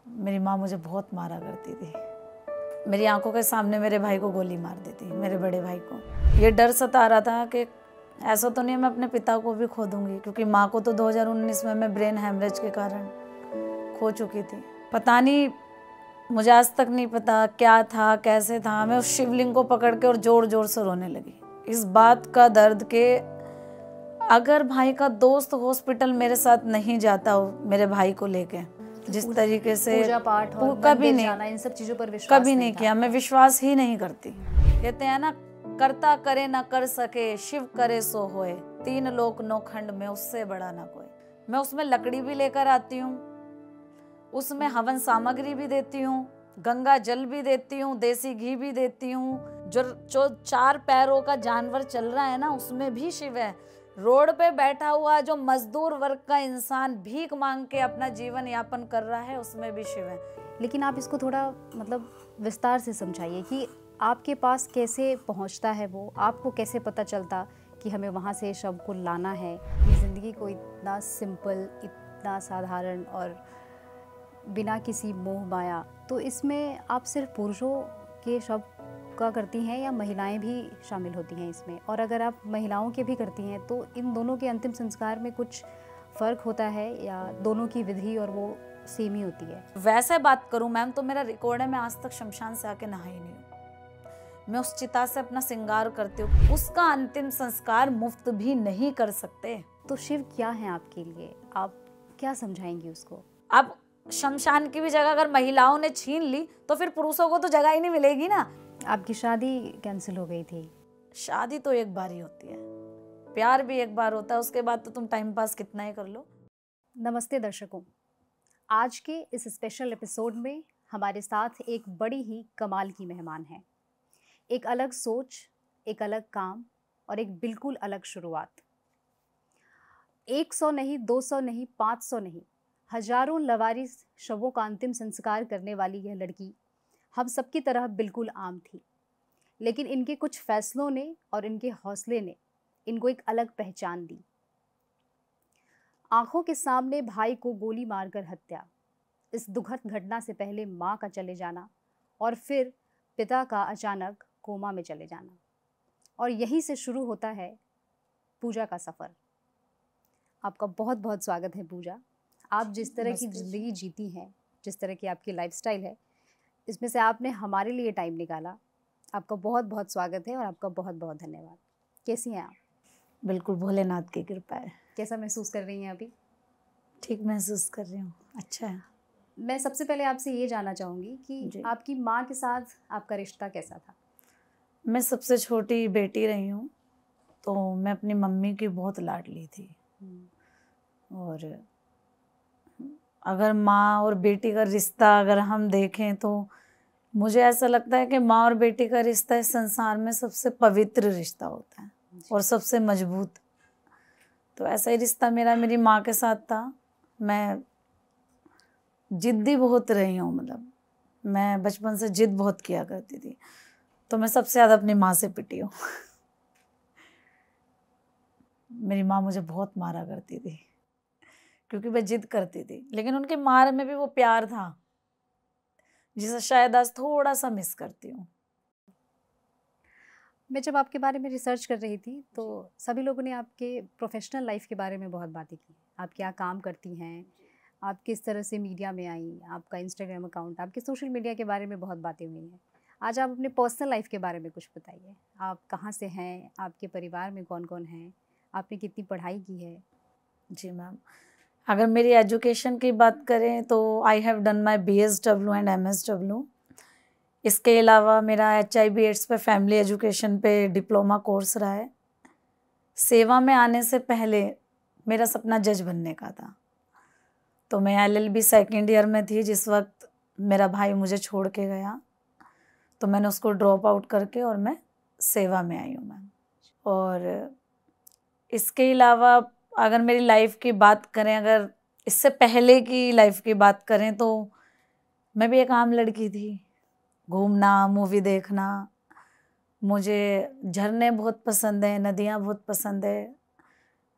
मेरी माँ मुझे बहुत मारा करती थी। मेरी आंखों के सामने मेरे भाई को गोली मार देती, मेरे बड़े भाई को। ये डर सता रहा था कि ऐसा तो नहीं मैं अपने पिता को भी खो दूंगी, क्योंकि माँ को तो 2019 में मैं ब्रेन हेमरेज के कारण खो चुकी थी। पता नहीं, मुझे आज तक नहीं पता क्या था कैसे था। मैं उस शिवलिंग को पकड़ के और जोर जोर से रोने लगी, इस बात का दर्द के अगर भाई का दोस्त हॉस्पिटल मेरे साथ नहीं जाता हो मेरे भाई को लेके, जिस तरीके से पूजा पाठ और कभी मंदिर जाना, इन सब चीजों पर विश्वास कभी नहीं किया। मैं विश्वास ही नहीं करती। कहते हैं ना, करता करे ना कर सके, शिव करे सो होए, 3 लोक 9 खंड में उससे बड़ा ना कोई। मैं उसमें लकड़ी भी लेकर आती हूँ, उसमें हवन सामग्री भी देती हूँ, गंगा जल भी देती हूँ, देसी घी भी देती हूँ। जो 4 पैरों का जानवर चल रहा है ना, उसमें भी शिव है। रोड पे बैठा हुआ जो मजदूर वर्ग का इंसान भीख मांग के अपना जीवन यापन कर रहा है, उसमें भी शिव है। लेकिन आप इसको थोड़ा मतलब विस्तार से समझाइए कि आपके पास कैसे पहुंचता है वो, आपको कैसे पता चलता कि हमें वहाँ से शव को लाना है। ये ज़िंदगी को इतना सिंपल, इतना साधारण और बिना किसी मोह माया, तो इसमें आप सिर्फ पुरुषों के शव का करती हैं या महिलाएं भी शामिल होती हैं इसमें? और अगर आप महिलाओं के भी करती हैं तो इन दोनों के अंतिम संस्कार में कुछ फ़र्क होता है या दोनों की विधि और वो सेम ही होती है? वैसे बात करूं मैम तो मेरा रिकॉर्ड है, मैं आज तक शमशान से आके नहाई नहीं हूँ। मैं उस चिता से अपना श्रृंगार करती हूँ, उसका अंतिम संस्कार मुफ्त भी नहीं कर सकते। तो शिव क्या है आपके लिए, आप क्या समझाएंगी उसको? अब शमशान की भी जगह अगर महिलाओं ने छीन ली तो फिर पुरुषों को तो जगह ही नहीं मिलेगी ना। आपकी शादी कैंसिल हो गई थी? शादी तो एक बार ही होती है, प्यार भी एक बार होता है, उसके बाद तो तुम टाइम पास कितना ही कर लो। नमस्ते दर्शकों, आज के इस स्पेशल एपिसोड में हमारे साथ एक बड़ी ही कमाल की मेहमान है। एक अलग सोच, एक अलग काम और एक बिल्कुल अलग शुरुआत। 100 नहीं, 200 नहीं, 500 नहीं, हजारों लवारिस शवों का अंतिम संस्कार करने वाली यह लड़की हम सबकी तरह बिल्कुल आम थी, लेकिन इनके कुछ फैसलों ने और इनके हौसले ने इनको एक अलग पहचान दी। आंखों के सामने भाई को गोली मारकर हत्या, इस दुखद घटना से पहले माँ का चले जाना और फिर पिता का अचानक कोमा में चले जाना, और यहीं से शुरू होता है पूजा का सफ़र। आपका बहुत बहुत स्वागत है पूजा। आप जिस तरह की ज़िंदगी जीती हैं, जिस तरह की आपकी लाइफस्टाइल है, इसमें से आपने हमारे लिए टाइम निकाला, आपका बहुत बहुत स्वागत है और आपका बहुत बहुत धन्यवाद। कैसी हैं आप? बिल्कुल भोलेनाथ की कृपा है। कैसा महसूस कर रही हैं अभी? ठीक महसूस कर रही हूँ, अच्छा है। मैं सबसे पहले आपसे ये जानना चाहूँगी कि आपकी माँ के साथ आपका रिश्ता कैसा था? मैं सबसे छोटी बेटी रही हूँ, तो मैं अपनी मम्मी की बहुत लाडली थी। और अगर माँ और बेटी का रिश्ता अगर हम देखें तो मुझे ऐसा लगता है कि माँ और बेटी का रिश्ता इस संसार में सबसे पवित्र रिश्ता होता है और सबसे मजबूत। तो ऐसा ही रिश्ता मेरा मेरी माँ के साथ था। मैं जिद्दी बहुत रही हूँ, मतलब मैं बचपन से जिद बहुत किया करती थी, तो मैं सबसे ज़्यादा अपनी माँ से पिटी हूँ। मेरी माँ मुझे बहुत मारा करती थी क्योंकि मैं जिद करती थी, लेकिन उनके मार में भी वो प्यार था जिसे शायद आज थोड़ा सा मिस करती हूँ। मैं जब आपके बारे में रिसर्च कर रही थी तो सभी लोगों ने आपके प्रोफेशनल लाइफ के बारे में बहुत बातें की। आप क्या काम करती हैं, आप किस तरह से मीडिया में आई, आपका इंस्टाग्राम अकाउंट, आपके सोशल मीडिया के बारे में बहुत बातें हुई हैं। आज आप अपने पर्सनल लाइफ के बारे में कुछ बताइए। आप कहाँ से हैं, आपके परिवार में कौन कौन हैं, आपने कितनी पढ़ाई की है? जी मैम, अगर मेरी एजुकेशन की बात करें तो I have done my BSW and MSW। इसके अलावा मेरा HIV एड्स पे फैमिली एजुकेशन पे डिप्लोमा कोर्स रहा है। सेवा में आने से पहले मेरा सपना जज बनने का था, तो मैं LLB सेकेंड ईयर में थी जिस वक्त मेरा भाई मुझे छोड़ के गया, तो मैंने उसको ड्रॉप आउट करके और मैं सेवा में आई हूँ मैम। और इसके अलावा अगर मेरी लाइफ की बात करें, अगर इससे पहले की लाइफ की बात करें, तो मैं भी एक आम लड़की थी। घूमना, मूवी देखना, मुझे झरने बहुत पसंद है, नदियाँ बहुत पसंद है,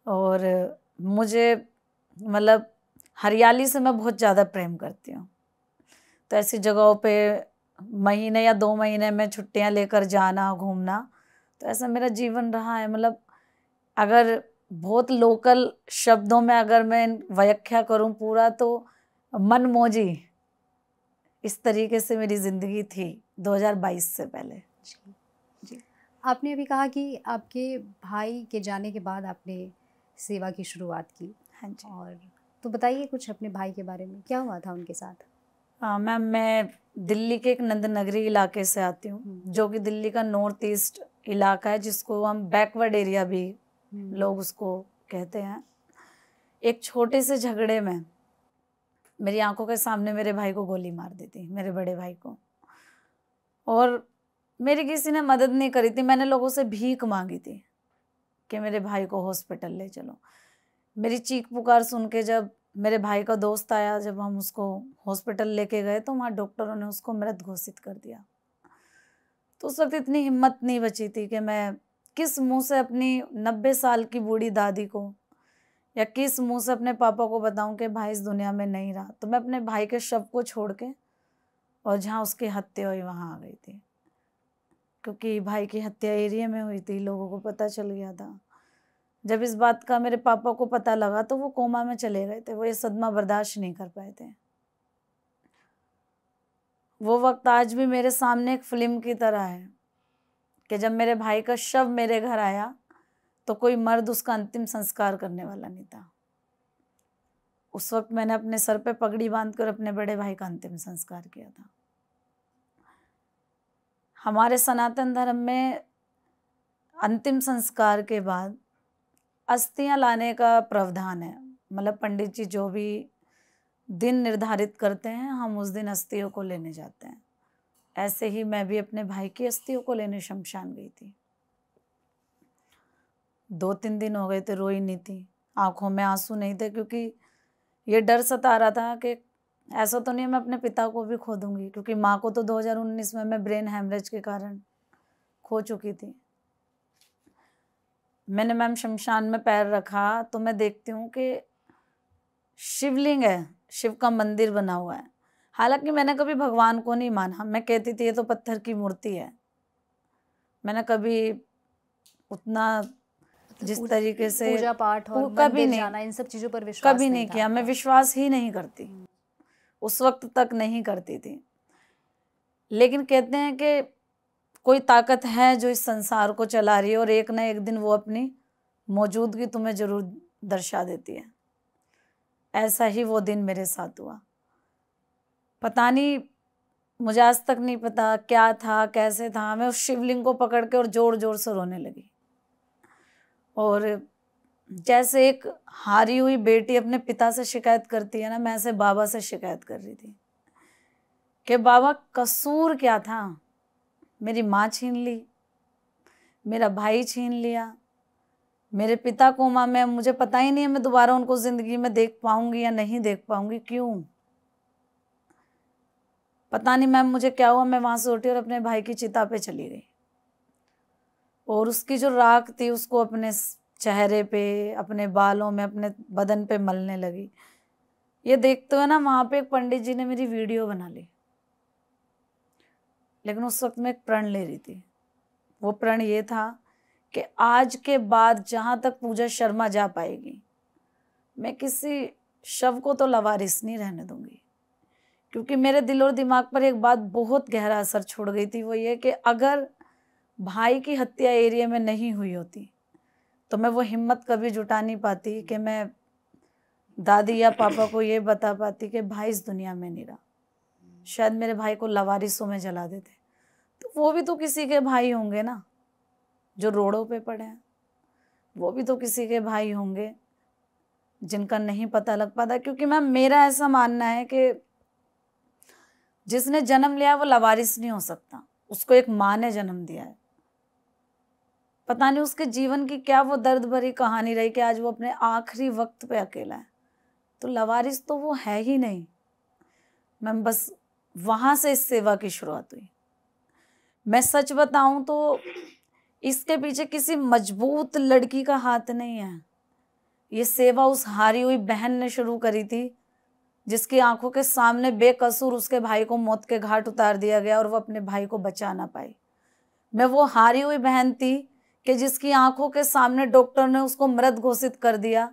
और मुझे मतलब हरियाली से मैं बहुत ज़्यादा प्रेम करती हूँ। तो ऐसी जगहों पे महीने या 2 महीने में छुट्टियां लेकर जाना, घूमना, तो ऐसा मेरा जीवन रहा है। मतलब अगर बहुत लोकल शब्दों में अगर मैं व्याख्या करूं पूरा, तो मनमौजी, इस तरीके से मेरी ज़िंदगी थी 2022 से पहले। जी। जी। आपने अभी कहा कि आपके भाई के जाने के बाद आपने सेवा की शुरुआत की, हाँ जी। और तो बताइए कुछ अपने भाई के बारे में, क्या हुआ था उनके साथ? मैम, मैं दिल्ली के एक नंद नगरी इलाके से आती हूँ, जो कि दिल्ली का नॉर्थ ईस्ट इलाका है, जिसको हम बैकवर्ड एरिया भी लोग उसको कहते हैं। एक छोटे से झगड़े में मेरी आंखों के सामने मेरे भाई को गोली मार दी थी, मेरे बड़े भाई को, और मेरी किसी ने मदद नहीं करी थी। मैंने लोगों से भीख मांगी थी कि मेरे भाई को हॉस्पिटल ले चलो। मेरी चीख पुकार सुन के जब मेरे भाई का दोस्त आया, जब हम उसको हॉस्पिटल लेके गए, तो वहाँ डॉक्टरों ने उसको मृत घोषित कर दिया। तो उस वक्त इतनी हिम्मत नहीं बची थी कि मैं किस मुंह से अपनी 90 साल की बूढ़ी दादी को या किस मुंह से अपने पापा को बताऊं कि भाई इस दुनिया में नहीं रहा। तो मैं अपने भाई के शव को छोड़ के और जहाँ उसकी हत्या हुई वहाँ आ गई थी, क्योंकि भाई की हत्या एरिया में हुई थी, लोगों को पता चल गया था। जब इस बात का मेरे पापा को पता लगा तो वो कोमा में चले गए थे, वो ये सदमा बर्दाश्त नहीं कर पाए थे। वो वक्त आज भी मेरे सामने एक फिल्म की तरह है कि जब मेरे भाई का शव मेरे घर आया तो कोई मर्द उसका अंतिम संस्कार करने वाला नहीं था। उस वक्त मैंने अपने सर पे पगड़ी बांधकर अपने बड़े भाई का अंतिम संस्कार किया था। हमारे सनातन धर्म में अंतिम संस्कार के बाद अस्थियां लाने का प्रावधान है। मतलब पंडित जी जो भी दिन निर्धारित करते हैं, हम उस दिन अस्थियों को लेने जाते हैं। ऐसे ही मैं भी अपने भाई की अस्थियों को लेने शमशान गई थी। 2-3 दिन हो गए थे, रोई नहीं थी, आंखों में आंसू नहीं थे, क्योंकि ये डर सता रहा था कि ऐसा तो नहीं मैं अपने पिता को भी खो दूंगी, क्योंकि माँ को तो 2019 में मैं ब्रेन हेमरेज के कारण खो चुकी थी। मैंने मैम शमशान में पैर रखा तो मैं देखती हूँ कि शिवलिंग है, शिव का मंदिर बना हुआ है। हालांकि मैंने कभी भगवान को नहीं माना, मैं कहती थी ये तो पत्थर की मूर्ति है। मैंने कभी उतना जिस तरीके से पूजा पाठ और कभी मंदिर नहीं, जाना, इन सब चीज़ों पर विश्वास कभी नहीं किया। मैं विश्वास ही नहीं करती, उस वक्त तक नहीं करती थी। लेकिन कहते हैं कि कोई ताकत है जो इस संसार को चला रही है, और एक ना एक दिन वो अपनी मौजूदगी तुम्हें जरूर दर्शा देती है। ऐसा ही वो दिन मेरे साथ हुआ। पता नहीं, मुझे आज तक नहीं पता क्या था, कैसे था। मैं उस शिवलिंग को पकड़ के और जोर जोर से रोने लगी, और जैसे एक हारी हुई बेटी अपने पिता से शिकायत करती है ना, मैं ऐसे बाबा से शिकायत कर रही थी कि बाबा कसूर क्या था। मेरी माँ छीन ली, मेरा भाई छीन लिया, मेरे पिता कोमा में, मुझे पता ही नहीं है मैं दोबारा उनको जिंदगी में देख पाऊंगी या नहीं देख पाऊंगी। क्यों पता नहीं मैम मुझे क्या हुआ। मैं वहां से उठी और अपने भाई की चिता पे चली गई, और उसकी जो राख थी उसको अपने चेहरे पे, अपने बालों में, अपने बदन पे मलने लगी। ये देखते हुए ना वहां पे एक पंडित जी ने मेरी वीडियो बना ली, लेकिन उस वक्त मैं एक प्रण ले रही थी। वो प्रण ये था कि आज के बाद जहां तक पूजा शर्मा जा पाएगी, मैं किसी शव को तो लवारिस नहीं रहने दूंगी। क्योंकि मेरे दिल और दिमाग पर एक बात बहुत गहरा असर छोड़ गई थी, वो ये कि अगर भाई की हत्या एरिया में नहीं हुई होती तो मैं वो हिम्मत कभी जुटा नहीं पाती कि मैं दादी या पापा को ये बता पाती कि भाई इस दुनिया में नहीं रहा। शायद मेरे भाई को लवारिसों में जला देते, तो वो भी तो किसी के भाई होंगे ना जो रोडों पे पड़े हैं। वो भी तो किसी के भाई होंगे जिनका नहीं पता लग पाता। क्योंकि मैम मेरा ऐसा मानना है कि जिसने जन्म लिया वो लवारिस नहीं हो सकता, उसको एक माँ ने जन्म दिया है। पता नहीं उसके जीवन की क्या वो दर्द भरी कहानी रही कि आज वो अपने आखिरी वक्त पे अकेला है। तो लवारिस तो वो है ही नहीं। मैम बस वहां से इस सेवा की शुरुआत हुई। मैं सच बताऊं तो इसके पीछे किसी मजबूत लड़की का हाथ नहीं है। ये सेवा उस हारी हुई बहन ने शुरू करी थी जिसकी आंखों के सामने बेकसूर उसके भाई को मौत के घाट उतार दिया गया और वो अपने भाई को बचा ना पाई। मैं वो हारी हुई बहन थी कि जिसकी आंखों के सामने डॉक्टर ने उसको मृत घोषित कर दिया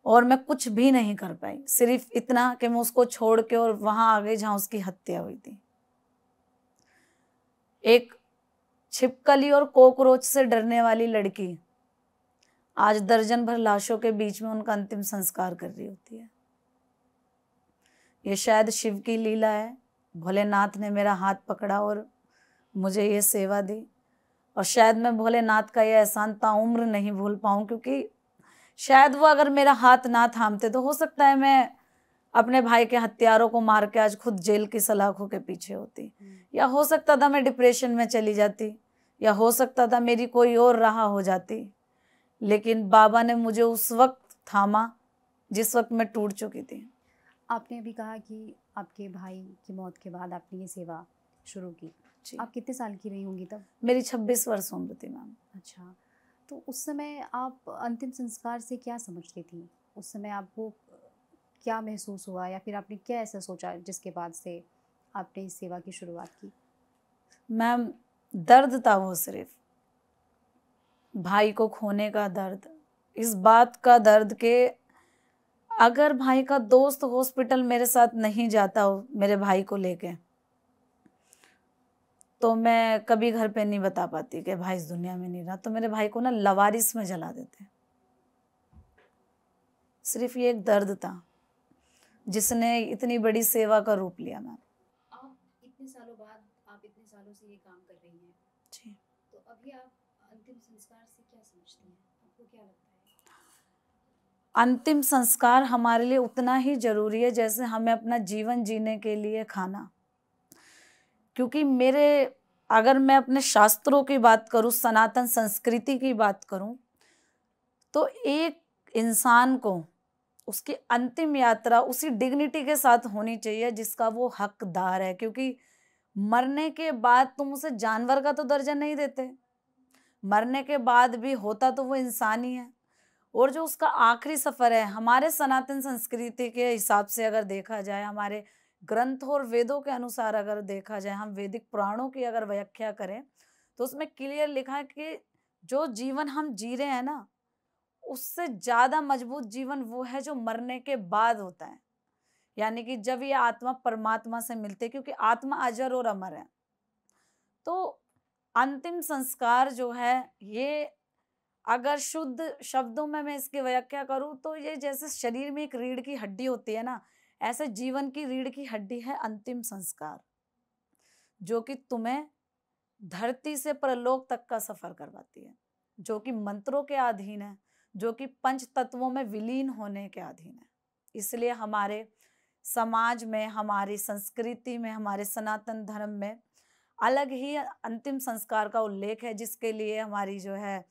और मैं कुछ भी नहीं कर पाई, सिर्फ इतना कि मैं उसको छोड़ के और वहां आ गई जहां उसकी हत्या हुई थी। एक छिपकली और कॉकरोच से डरने वाली लड़की आज दर्जन भर लाशों के बीच में उनका अंतिम संस्कार कर रही होती है। ये शायद शिव की लीला है, भोलेनाथ ने मेरा हाथ पकड़ा और मुझे ये सेवा दी, और शायद मैं भोलेनाथ का ये एहसान ताउम्र नहीं भूल पाऊं, क्योंकि शायद वो अगर मेरा हाथ ना थामते तो हो सकता है मैं अपने भाई के हत्यारों को मार के आज खुद जेल की सलाखों के पीछे होती, या हो सकता था मैं डिप्रेशन में चली जाती, या हो सकता था मेरी कोई और राह हो जाती। लेकिन बाबा ने मुझे उस वक्त थामा जिस वक्त मैं टूट चुकी थी। आपने अभी कहा कि आपके भाई की मौत के बाद आपने ये सेवा शुरू की। जी। आप कितने साल की रही होंगी तब? मेरी 26 वर्ष उम्र थी मैम। अच्छा, तो उस समय आप अंतिम संस्कार से क्या समझती थी? उस समय आपको क्या महसूस हुआ, या फिर आपने क्या ऐसा सोचा जिसके बाद से आपने इस सेवा की शुरुआत की? मैम, दर्द था वो, सिर्फ भाई को खोने का दर्द, इस बात का दर्द के अगर भाई का दोस्त हॉस्पिटल मेरे साथ नहीं जाता हो मेरे भाई को लेके, तो मैं कभी घर पे नहीं बता पाती कि भाई इस दुनिया में नहीं रहा, तो मेरे भाई को ना लवारिस में जला देते। सिर्फ ये एक दर्द था जिसने इतनी बड़ी सेवा का रूप लिया। मैम, आप इतने सालों बाद, आप इतने सालों से ये काम कर रही हैं जी, तो अभी आप अंतिम संस्कार से क्या समझती हैं? आपको क्या लगता है? अंतिम संस्कार हमारे लिए उतना ही जरूरी है जैसे हमें अपना जीवन जीने के लिए खाना। क्योंकि अगर मैं अपने शास्त्रों की बात करूं, सनातन संस्कृति की बात करूं, तो एक इंसान को उसकी अंतिम यात्रा उसी डिग्निटी के साथ होनी चाहिए जिसका वो हकदार है। क्योंकि मरने के बाद तुम उसे जानवर का तो दर्जा नहीं देते, मरने के बाद भी होता तो वो इंसान ही है। और जो उसका आखिरी सफर है, हमारे सनातन संस्कृति के हिसाब से अगर देखा जाए, हमारे ग्रंथों और वेदों के अनुसार अगर देखा जाए, हम वैदिक पुराणों की अगर व्याख्या करें, तो उसमें क्लियर लिखा है कि जो जीवन हम जी रहे हैं ना, उससे ज्यादा मजबूत जीवन वो है जो मरने के बाद होता है। यानी कि जब ये आत्मा परमात्मा से मिलते, क्योंकि आत्मा अजर और अमर है। तो अंतिम संस्कार जो है, ये अगर शुद्ध शब्दों में मैं इसकी व्याख्या करूं तो ये जैसे शरीर में एक रीढ़ की हड्डी होती है ना, ऐसे जीवन की रीढ़ की हड्डी है अंतिम संस्कार, जो कि तुम्हें धरती से परलोक तक का सफर करवाती है, जो कि मंत्रों के अधीन है, जो कि पंच तत्वों में विलीन होने के अधीन है। इसलिए हमारे समाज में, हमारी संस्कृति में, हमारे सनातन धर्म में अलग ही अंतिम संस्कार का उल्लेख है, जिसके लिए हमारी जो है,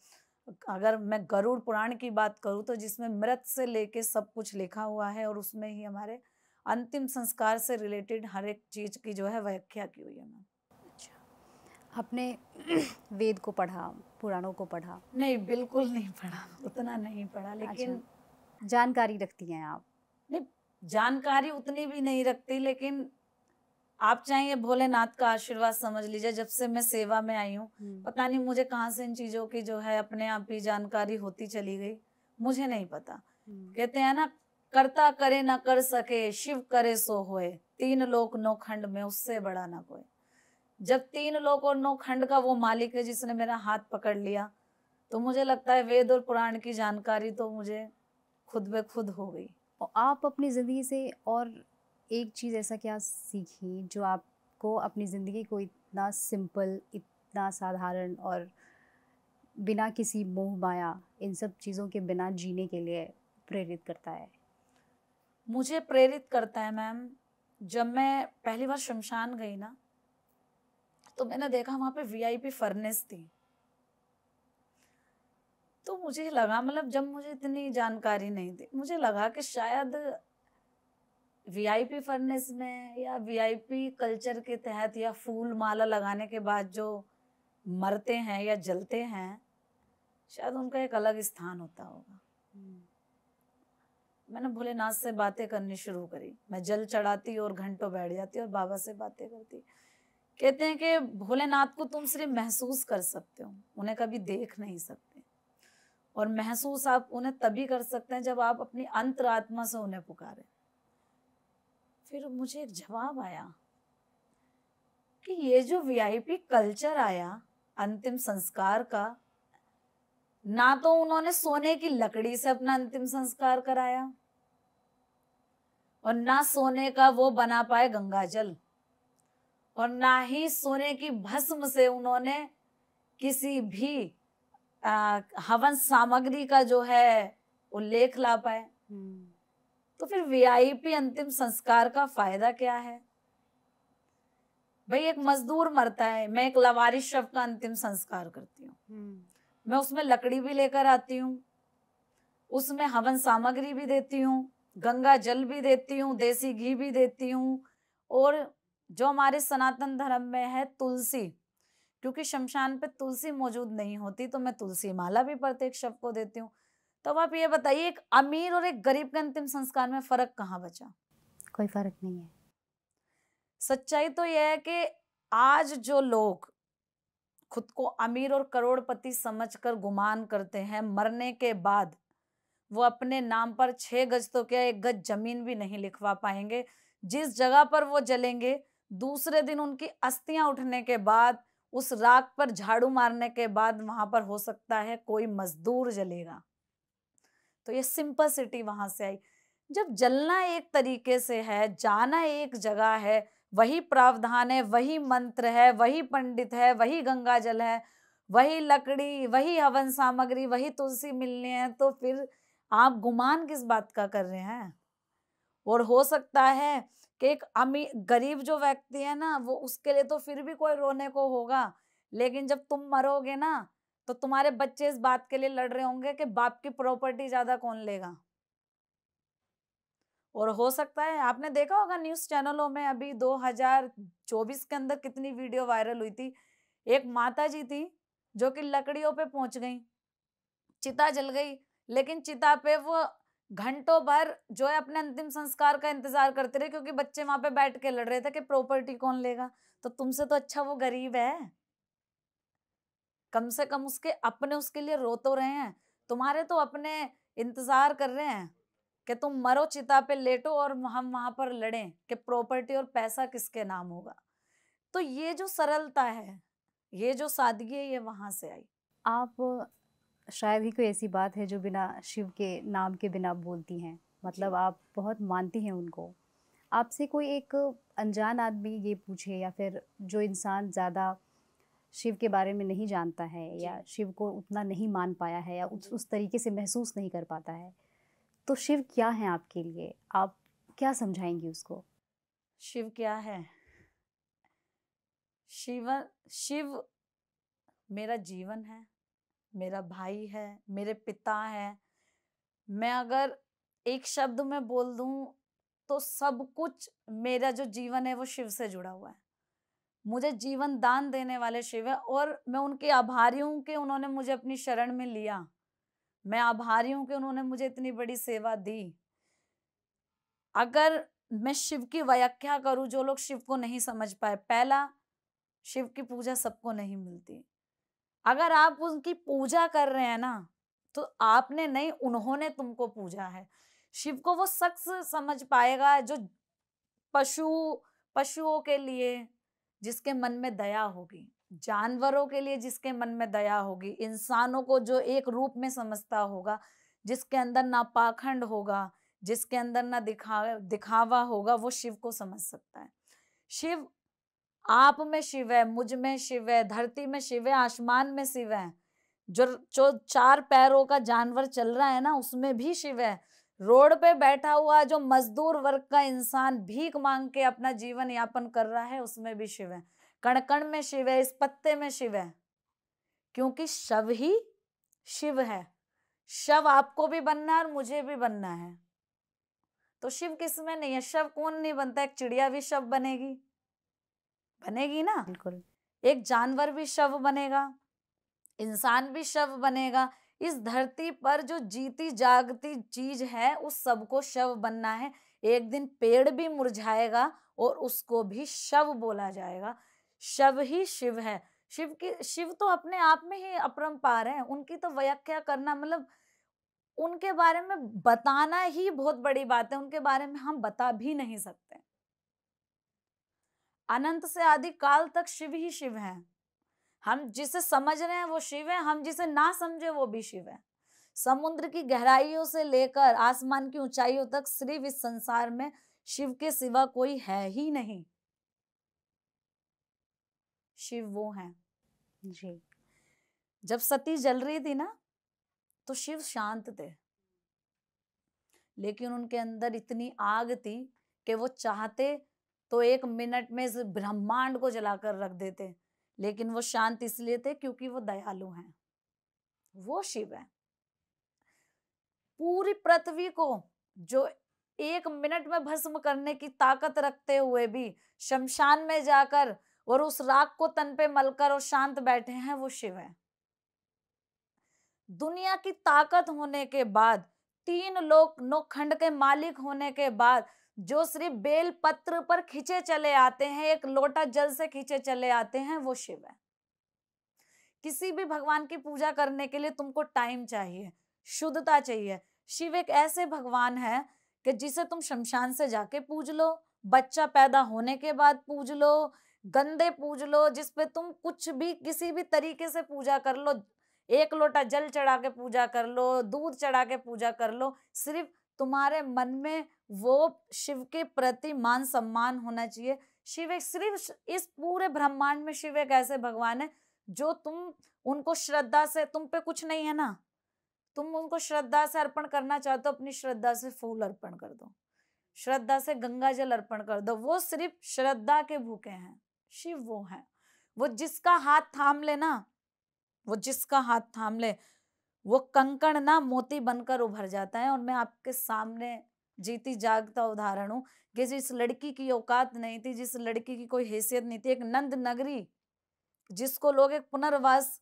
अगर मैं गरुड़ पुराण की बात करूं तो जिसमें मृत से लेके सब कुछ लिखा हुआ है, और उसमें ही हमारे अंतिम संस्कार से रिलेटेड हर एक चीज की जो है व्याख्या की हुई है। मैम, आपने वेद को पढ़ा, पुराणों को पढ़ा? नहीं, बिल्कुल नहीं पढ़ा, उतना नहीं पढ़ा, लेकिन अच्छा, जानकारी रखती हैं आप? नहीं, जानकारी उतनी भी नहीं रखती, लेकिन आप चाहिए भोलेनाथ का आशीर्वाद समझ लीजिए, जब से मैं सेवा में आई हूँ, पता नहीं मुझे कहाँ से इन चीजों की जो है अपने आप ही जानकारी होती चली गई, मुझे नहीं पता। कहते हैं ना, करता करे ना कर सके, शिव करे सो होए, तीन लोक नौ खंड में उससे बड़ा ना कोई। जब तीन लोक और नौ खंड का वो मालिक है जिसने मेरा हाथ पकड़ लिया, तो मुझे लगता है वेद और पुराण की जानकारी तो मुझे खुद ब खुद हो गई। और आप अपनी ज़िंदगी से और एक चीज़ ऐसा क्या सीखी जो आपको अपनी ज़िंदगी को इतना सिंपल, इतना साधारण और बिना किसी मोह माया, इन सब चीज़ों के बिना जीने के लिए प्रेरित करता है? मुझे प्रेरित करता है मैम, जब मैं पहली बार शमशान गई ना, तो मैंने देखा वहां पे वीआईपी फर्नेस थी। तो मुझे लगा, मतलब जब मुझे इतनी जानकारी नहीं थी, मुझे लगा कि शायद वीआईपी फर्नेस में या वीआईपी कल्चर के तहत या फूल माला लगाने के बाद जो मरते हैं या जलते हैं, शायद उनका एक अलग स्थान होता होगा। मैंने भोलेनाथ से बातें करनी शुरू करी। मैं जल चढ़ाती और घंटों बैठ जाती और बाबा से बातें करती। कहते हैं कि भोलेनाथ को तुम सिर्फ महसूस कर सकते हो, उन्हें कभी देख नहीं सकते। और महसूस आप उन्हें तभी कर सकते हैं जब आप अपनी अंतरात्मा से उन्हें पुकारें। फिर मुझे एक जवाब आया कि ये जो वीआईपी कल्चर आया अंतिम संस्कार का, ना तो उन्होंने सोने की लकड़ी से अपना अंतिम संस्कार कराया और ना सोने का वो बना पाए गंगाजल, और ना ही सोने की भस्म से उन्होंने किसी भी हवन सामग्री का जो है उल्लेख ला पाए। तो फिर वीआईपी अंतिम संस्कार का फायदा क्या है? भाई एक मजदूर मरता है, मैं एक लवारिश शव का अंतिम संस्कार करती हूँ। मैं उसमें लकड़ी भी लेकर आती हूँ, उसमें हवन सामग्री भी देती हूँ, गंगा जल भी देती हूँ, देसी घी भी देती हूँ, और जो हमारे सनातन धर्म में है तुलसी, क्योंकि शमशान पे तुलसी मौजूद नहीं होती तो मैं तुलसी माला भी प्रत्येक शव को देती हूँ। तो अब आप ये बताइए, एक अमीर और एक गरीब के अंतिम संस्कार में फर्क कहाँ बचा? कोई फर्क नहीं है। सच्चाई तो यह है कि आज जो लोग खुद को अमीर और करोड़पति समझकर गुमान करते हैं, मरने के बाद वो अपने नाम पर 6 गज तो क्या 1 गज जमीन भी नहीं लिखवा पाएंगे। जिस जगह पर वो जलेंगे, दूसरे दिन उनकी अस्थियां उठने के बाद, उस राख पर झाड़ू मारने के बाद वहां पर हो सकता है कोई मजदूर जलेगा। तो ये सिंपलिसिटी वहां से आई। जब जलना एक तरीके से है, जाना एक जगह है, वही प्रावधान है, वही मंत्र है, वही पंडित है, वही गंगा जल है, वही लकड़ी, वही हवन सामग्री, वही तुलसी मिलनी है, तो फिर आप गुमान किस बात का कर रहे हैं? और हो सकता है कि एक अमीर गरीब जो व्यक्ति है ना, वो उसके लिए तो फिर भी कोई रोने को होगा, लेकिन जब तुम मरोगे ना, तो तुम्हारे बच्चे इस बात के लिए लड़ रहे होंगे कि बाप की प्रॉपर्टी ज्यादा कौन लेगा। और हो सकता है आपने देखा होगा न्यूज चैनलों में अभी 2024 के अंदर कितनी वीडियो वायरल हुई थी। एक माता जी थी जो कि लकड़ियों पे पहुंच गई, चिता जल गई, लेकिन चिता पे वो घंटों भर जो है अपने अंतिम संस्कार का इंतजार करते रहे, क्योंकि बच्चे वहां पे बैठ के लड़ रहे थे कि प्रॉपर्टी कौन लेगा। तो तुमसे तो अच्छा वो गरीब है, कम से कम उसके अपने उसके लिए रो तो रहे हैं। तुम्हारे तो अपने इंतजार कर रहे हैं कि तुम मरो, चिता पे लेटो और हम वहां पर लड़ें कि प्रॉपर्टी और पैसा किसके नाम होगा। तो ये जो सरलता है, ये जो सादगी है, ये वहां से आई। आप शायद ही कोई ऐसी बात है जो बिना शिव के नाम के बिना बोलती हैं, मतलब आप बहुत मानती हैं उनको। आपसे कोई एक अनजान आदमी ये पूछे, या फिर जो इंसान ज़्यादा शिव के बारे में नहीं जानता है या शिव को उतना नहीं मान पाया है या उस तरीके से महसूस नहीं कर पाता है, तो शिव क्या है आपके लिए? आप क्या समझाएंगी उसको? शिव क्या है? शिव मेरा जीवन है, मेरा भाई है, मेरे पिता है। मैं अगर एक शब्द में बोल दूं तो सब कुछ, मेरा जो जीवन है वो शिव से जुड़ा हुआ है। मुझे जीवन दान देने वाले शिव है, और मैं उनके आभारी हूं कि उन्होंने मुझे अपनी शरण में लिया। मैं आभारी हूं कि उन्होंने मुझे इतनी बड़ी सेवा दी। अगर मैं शिव की व्याख्या करूं, जो लोग शिव को नहीं समझ पाए, पहला, शिव की पूजा सबको नहीं मिलती। अगर आप उनकी पूजा कर रहे हैं ना, तो आपने नहीं, उन्होंने तुमको पूजा है। शिव को वो शख्स समझ पाएगा जो पशुओं के लिए जिसके मन में दया होगी, जानवरों के लिए जिसके मन में दया होगी, इंसानों को जो एक रूप में समझता होगा, जिसके अंदर ना पाखंड होगा, जिसके अंदर ना दिखावा होगा, वो शिव को समझ सकता है। शिव आप में शिव है, मुझ में शिव है, धरती में शिव है, आसमान में शिव है। जो 4 पैरों का जानवर चल रहा है ना, उसमें भी शिव है। रोड पे बैठा हुआ जो मजदूर वर्ग का इंसान भीख मांग के अपना जीवन यापन कर रहा है, उसमें भी शिव है। कण कण में शिव है, इस पत्ते में शिव है, क्योंकि शव ही शिव है। शव आपको भी बनना है और मुझे भी बनना है। तो शिव किसमें नहीं है? शव कौन नहीं बनता? एक चिड़िया भी शव बनेगी ना, बिल्कुल। एक जानवर भी शव बनेगा, इंसान भी शव बनेगा, इस धरती पर जो जीती जागती चीज है उस सबको शव बनना है। एक दिन पेड़ भी मुरझाएगा और उसको भी शव बोला जाएगा। शव ही शिव है। शिव तो अपने आप में ही अपरंपार है। उनकी तो व्याख्या करना मतलब उनके बारे में बताना ही बहुत बड़ी बात है। उनके बारे में हम बता भी नहीं सकते। अनंत से आदि काल तक शिव ही शिव है। हम जिसे समझ रहे हैं वो शिव है, हम जिसे ना समझे वो भी शिव है। समुद्र की गहराइयों से लेकर आसमान की ऊंचाइयों तक सिर्फ इस संसार में शिव के सिवा कोई है ही नहीं। शिव वो हैं। जी। जब सती जल रही थी ना तो शिव शांत थे, लेकिन उनके अंदर इतनी आग थी कि वो चाहते तो 1 मिनट में इस ब्रह्मांड को जलाकर रख देते, लेकिन वो शांत इसलिए थे क्योंकि वो दयालु हैं। वो शिव है। पूरी पृथ्वी को जो 1 मिनट में भस्म करने की ताकत रखते हुए भी शमशान में जाकर और उस राख को तन पे मलकर और शांत बैठे हैं, वो शिव है। दुनिया की ताकत होने के बाद, 3 लोक नौखंड के मालिक होने के बाद, जो सिर्फ बेल पत्र पर खींचे चले आते हैं, एक लोटा जल से खींचे चले आते हैं, वो शिव है। किसी भी भगवान की पूजा करने के लिए तुमको टाइम चाहिए, शुद्धता चाहिए। शिव एक ऐसे भगवान है कि जिसे तुम शमशान से जाके पूज लो, बच्चा पैदा होने के बाद पूज लो, गंदे पूज लो, जिसपे तुम कुछ भी किसी भी तरीके से पूजा कर लो, 1 लोटा जल चढ़ा के पूजा कर लो, दूध चढ़ा के पूजा कर लो, सिर्फ तुम्हारे मन में वो शिव के प्रति मान सम्मान होना चाहिए। शिव एक सिर्फ इस पूरे ब्रह्मांड में शिव एक ऐसे भगवान है जो तुम उनको श्रद्धा से, तुम पे कुछ नहीं है ना, तुम उनको श्रद्धा से अर्पण करना चाहते हो, अपनी श्रद्धा से फूल अर्पण कर दो, श्रद्धा से गंगा जल अर्पण कर दो। वो सिर्फ श्रद्धा के भूखे हैं। शिव वो है। वो जिसका हाथ थाम ले ना, वो जिसका हाथ थाम ले, वो कंकड़ ना मोती बनकर उभर जाता है। और मैं आपके सामने जीती जागता उदाहरण हूं कि जिस लड़की की औकात नहीं थी, जिस लड़की की कोई हैसियत नहीं थी, एक नंद नगरी जिसको लोग एक पुनर्वास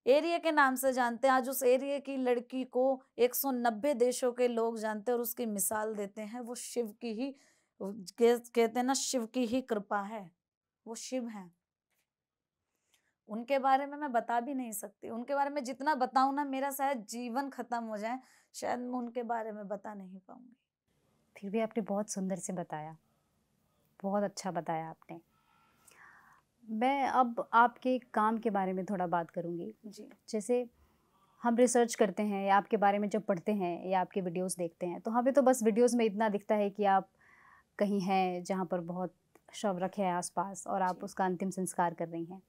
एरिया के नाम से जानते हैं, आज उस एरिया की लड़की को 190 देशों के लोग जानते हैं और उसकी मिसाल देते हैं। वो शिव की ही कहते हैं ना, शिव की ही कृपा है। वो शिव हैं। उनके बारे में मैं बता भी नहीं सकती। उनके बारे में जितना बताऊं ना, मेरा शायद जीवन खत्म हो जाए, शायद मैं उनके बारे में बता नहीं पाऊंगी। फिर भी आपने बहुत सुंदर से बताया, बहुत अच्छा बताया आपने। मैं अब आपके काम के बारे में थोड़ा बात करूँगी। जी। जैसे हम रिसर्च करते हैं या आपके बारे में जब पढ़ते हैं या आपके वीडियोस देखते हैं, तो हमें तो बस वीडियोस में इतना दिखता है कि आप कहीं हैं जहाँ पर बहुत शव रखे हैं आसपास और आप जी। उसका अंतिम संस्कार कर रही हैं।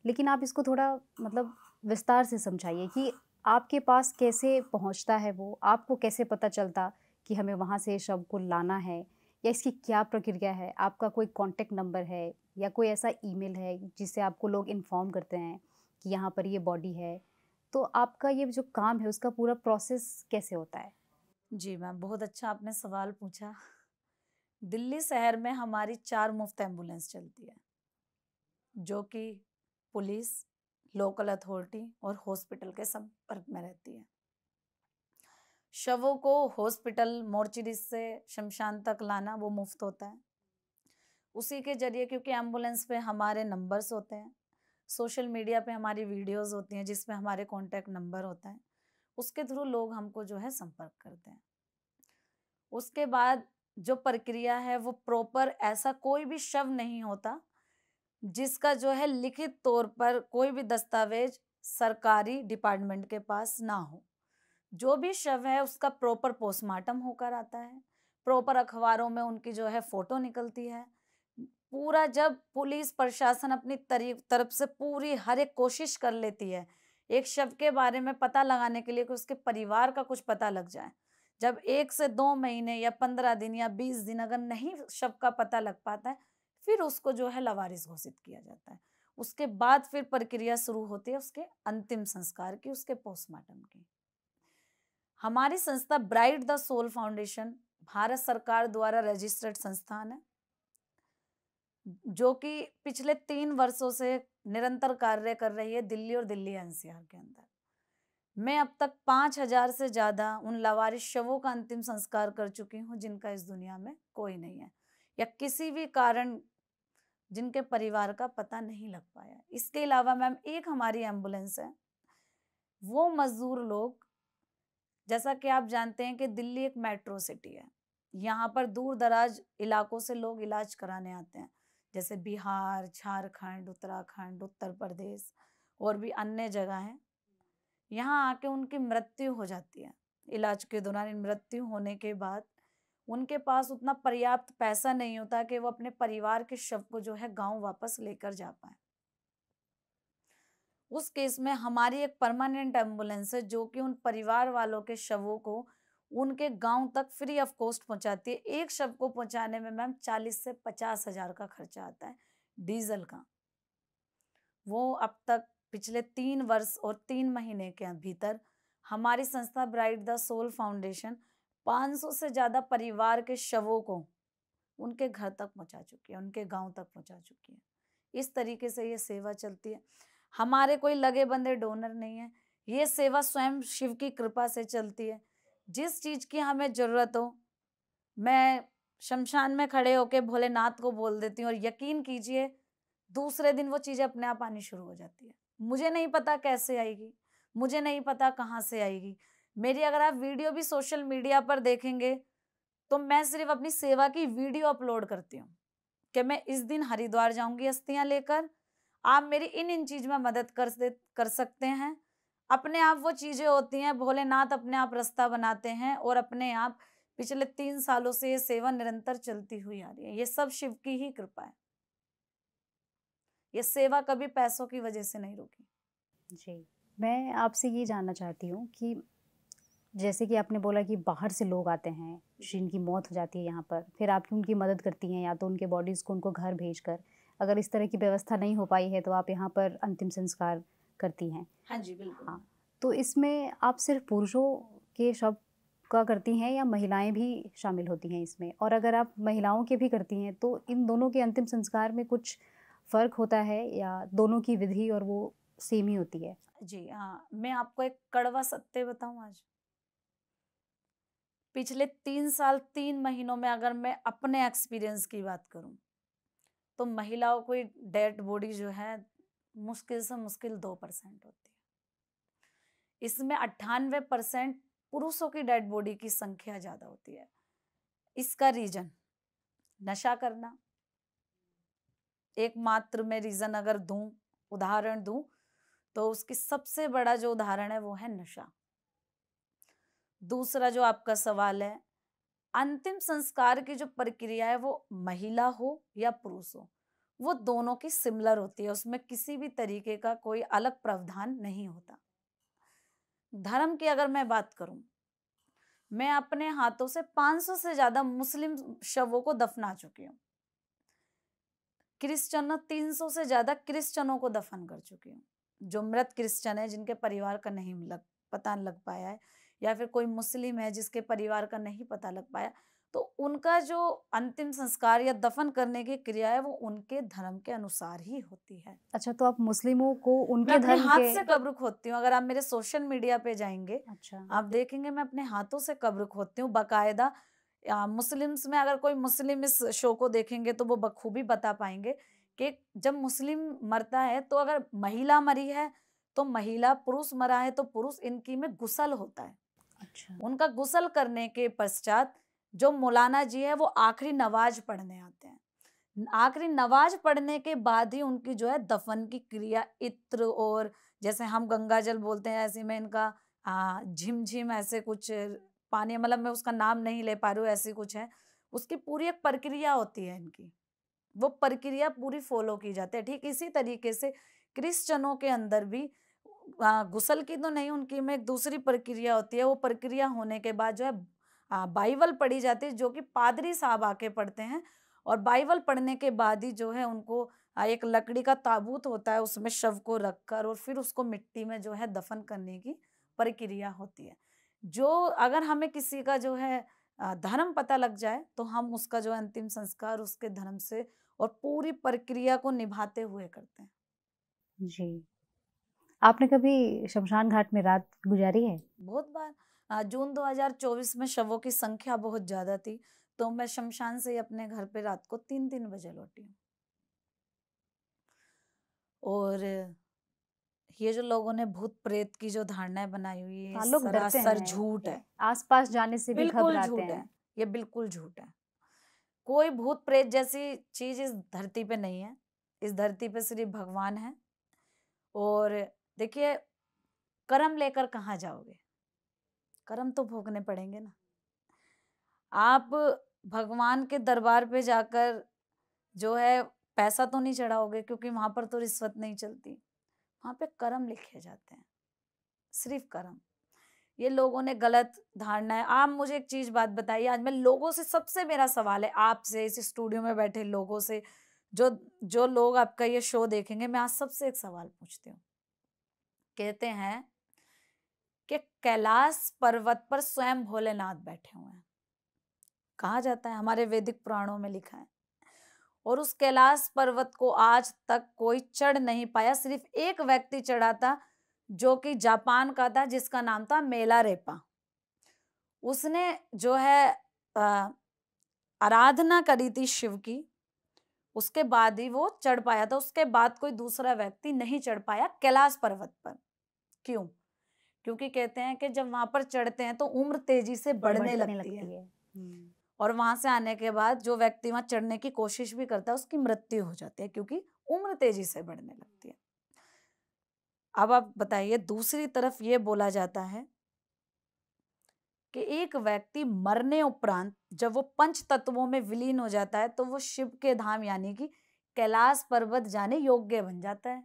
लेकिन आप इसको थोड़ा मतलब विस्तार से समझाइए कि आपके पास कैसे पहुँचता है वो, आपको कैसे पता चलता कि हमें वहाँ से शव को लाना है, या इसकी क्या प्रक्रिया है? आपका कोई कॉन्टैक्ट नंबर है या कोई ऐसा ईमेल है जिससे आपको लोग इन्फॉर्म करते हैं कि यहाँ पर ये बॉडी है? तो आपका ये जो काम है उसका पूरा प्रोसेस कैसे होता है? जी मैम, बहुत अच्छा आपने सवाल पूछा। दिल्ली शहर में हमारी 4 मुफ्त एम्बुलेंस चलती है, जो कि पुलिस, लोकल अथॉरिटी और हॉस्पिटल के संपर्क में रहती है। शवों को हॉस्पिटल मोर्चरी से शमशान तक लाना वो मुफ्त होता है। उसी के जरिए, क्योंकि एम्बुलेंस पे हमारे नंबर्स होते हैं, सोशल मीडिया पे हमारी वीडियोस होती हैं जिसमें हमारे कॉन्टैक्ट नंबर होता है, उसके थ्रू लोग हमको जो है संपर्क करते हैं। उसके बाद जो प्रक्रिया है वो प्रॉपर, ऐसा कोई भी शव नहीं होता जिसका जो है लिखित तौर पर कोई भी दस्तावेज सरकारी डिपार्टमेंट के पास ना हो। जो भी शव है उसका प्रॉपर पोस्टमार्टम होकर आता है, प्रॉपर अखबारों में उनकी जो है फोटो निकलती है। पूरा जब पुलिस प्रशासन अपनी तरफ से पूरी हर एक कोशिश कर लेती है एक शव के बारे में पता लगाने के लिए कि उसके परिवार का कुछ पता लग जाए। जब 1 से 2 महीने या 15 दिन या 20 दिन अगर नहीं शव का पता लग पाता है, फिर उसको जो है लावारिस घोषित किया जाता है। उसके बाद फिर प्रक्रिया शुरू होती है उसके अंतिम संस्कार की, उसके पोस्टमार्टम की। हमारी संस्था Bright the Soul Foundation Bharat सरकार द्वारा रजिस्टर्ड संस्थान है, जो कि पिछले 3 वर्षों से निरंतर कार्य कर रही है दिल्ली और दिल्ली एनसीआर के अंदर। मैं अब तक 5,000 से ज़्यादा उन लावारिस शवों का अंतिम संस्कार कर चुकी हूँ जिनका इस दुनिया में कोई नहीं है, या किसी भी कारण जिनके परिवार का पता नहीं लग पाया। इसके अलावा मैम एक हमारी एम्बुलेंस है, वो मजदूर लोग, जैसा कि आप जानते हैं कि दिल्ली एक मेट्रो सिटी है, यहाँ पर दूर दराज इलाकों से लोग इलाज कराने आते हैं, जैसे बिहार, झारखंड, उत्तराखंड, उत्तर प्रदेश और भी अन्य जगह हैं। यहाँ आके उनकी मृत्यु हो जाती है। इलाज के दौरान मृत्यु होने के बाद उनके पास उतना पर्याप्त पैसा नहीं होता कि वो अपने परिवार के शव को जो है गांव वापस लेकर जा पाए। उस केस में हमारी एक परमानेंट एम्बुलेंस है जो कि उन परिवार वालों के शवों को उनके गांव तक फ्री ऑफ कॉस्ट पहुंचाती है। एक शव को पहुंचाने में मैम 40 से 50,000 का खर्चा आता है डीजल का। वो अब तक पिछले 3 वर्ष और 3 महीने के भीतर हमारी संस्था ब्राइट द सोल फाउंडेशन 500 से ज्यादा परिवार के शवों को उनके घर तक पहुंचा चुकी है, उनके गांव तक पहुंचा चुकी है। इस तरीके से ये सेवा चलती है। हमारे कोई लगे बंधे डोनर नहीं है, ये सेवा स्वयं शिव की कृपा से चलती है। जिस चीज की हमें जरूरत हो, मैं शमशान में खड़े होके भोलेनाथ को बोल देती हूँ और यकीन कीजिए दूसरे दिन वो चीजें अपने आप आनी शुरू हो जाती है। मुझे नहीं पता कैसे आएगी, मुझे नहीं पता कहाँ से आएगी। मेरी अगर आप वीडियो भी सोशल मीडिया पर देखेंगे तो मैं सिर्फ अपनी सेवा की वीडियो अपलोड करती हूँ कि मैं इस दिन हरिद्वार जाऊंगी अस्थियां लेकर, आप मेरी इन चीज में मदद कर सकते हैं। अपने आप वो चीजें होती हैं, भोलेनाथ अपने आप रास्ता बनाते हैं और अपने आप पिछले 3 सालों से ये सेवा निरंतर चलती हुई आ रही है। ये सब शिव की ही कृपा है। ये सेवा कभी पैसों की वजह से नहीं रुकी। जी, मैं आपसे ये जानना चाहती हूँ कि जैसे कि आपने बोला कि बाहर से लोग आते हैं जिनकी मौत हो जाती है यहाँ पर, फिर आप उनकी मदद करती हैं या तो उनके बॉडीज़ को उनको घर भेजकर, अगर इस तरह की व्यवस्था नहीं हो पाई है तो आप यहाँ पर अंतिम संस्कार करती हैं। हाँ जी, बिल्कुल। हाँ, तो इसमें आप सिर्फ पुरुषों के शव का करती हैं या महिलाएं भी शामिल होती हैं इसमें? और अगर आप महिलाओं के भी करती हैं तो इन दोनों के अंतिम संस्कार में कुछ फ़र्क होता है या दोनों की विधि और वो सेम ही होती है? जी हाँ, मैं आपको एक कड़वा सत्य बताऊं आज। पिछले 3 साल 3 महीनों में अगर मैं अपने एक्सपीरियंस की बात करूं तो महिलाओं को डेड बॉडी जो है मुश्किल से मुश्किल 2% होती है। इसमें 98% पुरुषों की डेड बॉडी की संख्या ज्यादा होती है। इसका रीजन नशा करना, एकमात्र मैं रीजन अगर दूं, उदाहरण दूं, तो उसकी सबसे बड़ा जो उदाहरण है वो है नशा। दूसरा जो आपका सवाल है, अंतिम संस्कार की जो प्रक्रिया है वो महिला हो या पुरुष हो, वो दोनों की सिमिलर होती है। उसमें किसी भी तरीके का कोई अलग प्रावधान नहीं होता। धर्म की अगर मैं बात करूं, मैं अपने हाथों से 500 से ज्यादा मुस्लिम शवों को दफना चुकी हूँ। क्रिश्चियन 300 से ज्यादा क्रिश्चियनों को दफन कर चुकी हूँ। जो मृत क्रिश्चियन है जिनके परिवार का नहीं पता लग पाया है, या फिर कोई मुस्लिम है जिसके परिवार का नहीं पता लग पाया, तो उनका जो अंतिम संस्कार या दफन करने की क्रिया है वो उनके धर्म के अनुसार ही होती है। अच्छा, तो आप मुस्लिमों को मैं उनके अपने धर्म हाथ के से कब्र खोदती हूँ। अगर आप मेरे सोशल मीडिया पे जाएंगे, अच्छा, आप देखेंगे मैं अपने हाथों से कब्र खोदती हूँ बाकायदा। मुस्लिम्स में अगर कोई मुस्लिम इस शो को देखेंगे तो वो बखूबी बता पाएंगे कि जब मुस्लिम मरता है तो अगर महिला मरी है तो महिला, पुरुष मरा है तो पुरुष, इनकी में गुसल होता है। अच्छा, उनका गुसल करने के पश्चात जो मौलाना जी है वो आखिरी नमाज पढ़ने आते हैं। आखिरी नमाज पढ़ने के बाद ही उनकी जो है दफन की क्रिया, इत्र और जैसे हम गंगा जल बोलते हैं ऐसे में इनका झिमझिम ऐसे कुछ पानी, मतलब मैं उसका नाम नहीं ले पा रही हूँ, ऐसी कुछ है। उसकी पूरी एक प्रक्रिया होती है इनकी, वो प्रक्रिया पूरी फॉलो की जाती है। ठीक इसी तरीके से क्रिश्चियनों के अंदर भी गुसल की तो नहीं, उनकी में एक दूसरी प्रक्रिया होती है। वो प्रक्रिया होने के बाद जो है बाइबल पढ़ी जाती है, जो कि पादरी साहब आके पढ़ते हैं। और बाइबल पढ़ने के बाद ही जो है उनको एक लकड़ी का ताबूत होता है, उसमें शव को रखकर और फिर उसको मिट्टी में जो है दफन करने की प्रक्रिया होती है। जो अगर हमें किसी का जो है धर्म पता लग जाए तो हम उसका जो अंतिम संस्कार उसके धर्म से और पूरी प्रक्रिया को निभाते हुए करते हैं। जी। आपने कभी शमशान घाट में रात गुजारी है? बहुत बार। जून 2024 में शवों की संख्या बहुत ज्यादा थी, तो मैं शमशान से ही अपने घर पे रात को 3-3 बजे लौटी हूँ। और ये जो लोगों ने भूत प्रेत की जो धारणाएं बनाई हुई है, ये हाँ, लोग डरते सरासर हैं, झूठ है। आस-पास जाने से भी बिल्कुल घबराते झूठ है। हैं। ये बिल्कुल झूठ है। कोई भूत प्रेत जैसी चीज इस धरती पे नहीं है। इस धरती पे सिर्फ भगवान है। और देखिए, कर्म लेकर कहाँ जाओगे? कर्म तो भोगने पड़ेंगे ना। आप भगवान के दरबार पे जाकर जो है पैसा तो नहीं चढ़ाओगे, क्योंकि वहां पर तो रिश्वत नहीं चलती। वहां पे कर्म लिखे जाते हैं, सिर्फ कर्म। ये लोगों ने गलत धारणा है। आप मुझे एक चीज बात बताइए, आज मैं लोगों से, सबसे मेरा सवाल है आपसे, इस स्टूडियो में बैठे लोगों से, जो जो लोग आपका ये शो देखेंगे, मैं आज सबसे एक सवाल पूछती हूँ। कहते हैं कि कैलाश पर्वत पर स्वयं भोलेनाथ बैठे हुए हैं। कहा जाता है, हमारे वैदिक पुराणों में लिखा है। और उस कैलाश पर्वत को आज तक कोई चढ़ नहीं पाया। सिर्फ एक व्यक्ति चढ़ा था, जो कि जापान का था, जिसका नाम था मेलारेपा। उसने जो है अ, आराधना करी थी शिव की, उसके बाद ही वो चढ़ पाया था। उसके बाद कोई दूसरा व्यक्ति नहीं चढ़ पाया कैलाश पर्वत पर। क्यों? क्योंकि कहते हैं कि जब वहां पर चढ़ते हैं तो उम्र तेजी से बढ़ने लगती है। और वहां से आने के बाद जो व्यक्ति वहां चढ़ने की कोशिश भी करता है, उसकी मृत्यु हो जाती है, क्योंकि उम्र तेजी से बढ़ने लगती है। अब आप बताइए, दूसरी तरफ ये बोला जाता है कि एक व्यक्ति मरने उपरांत जब वो पंच तत्वों में विलीन हो जाता है, तो वो शिव के धाम यानी कि कैलाश पर्वत जाने योग्य बन जाता है।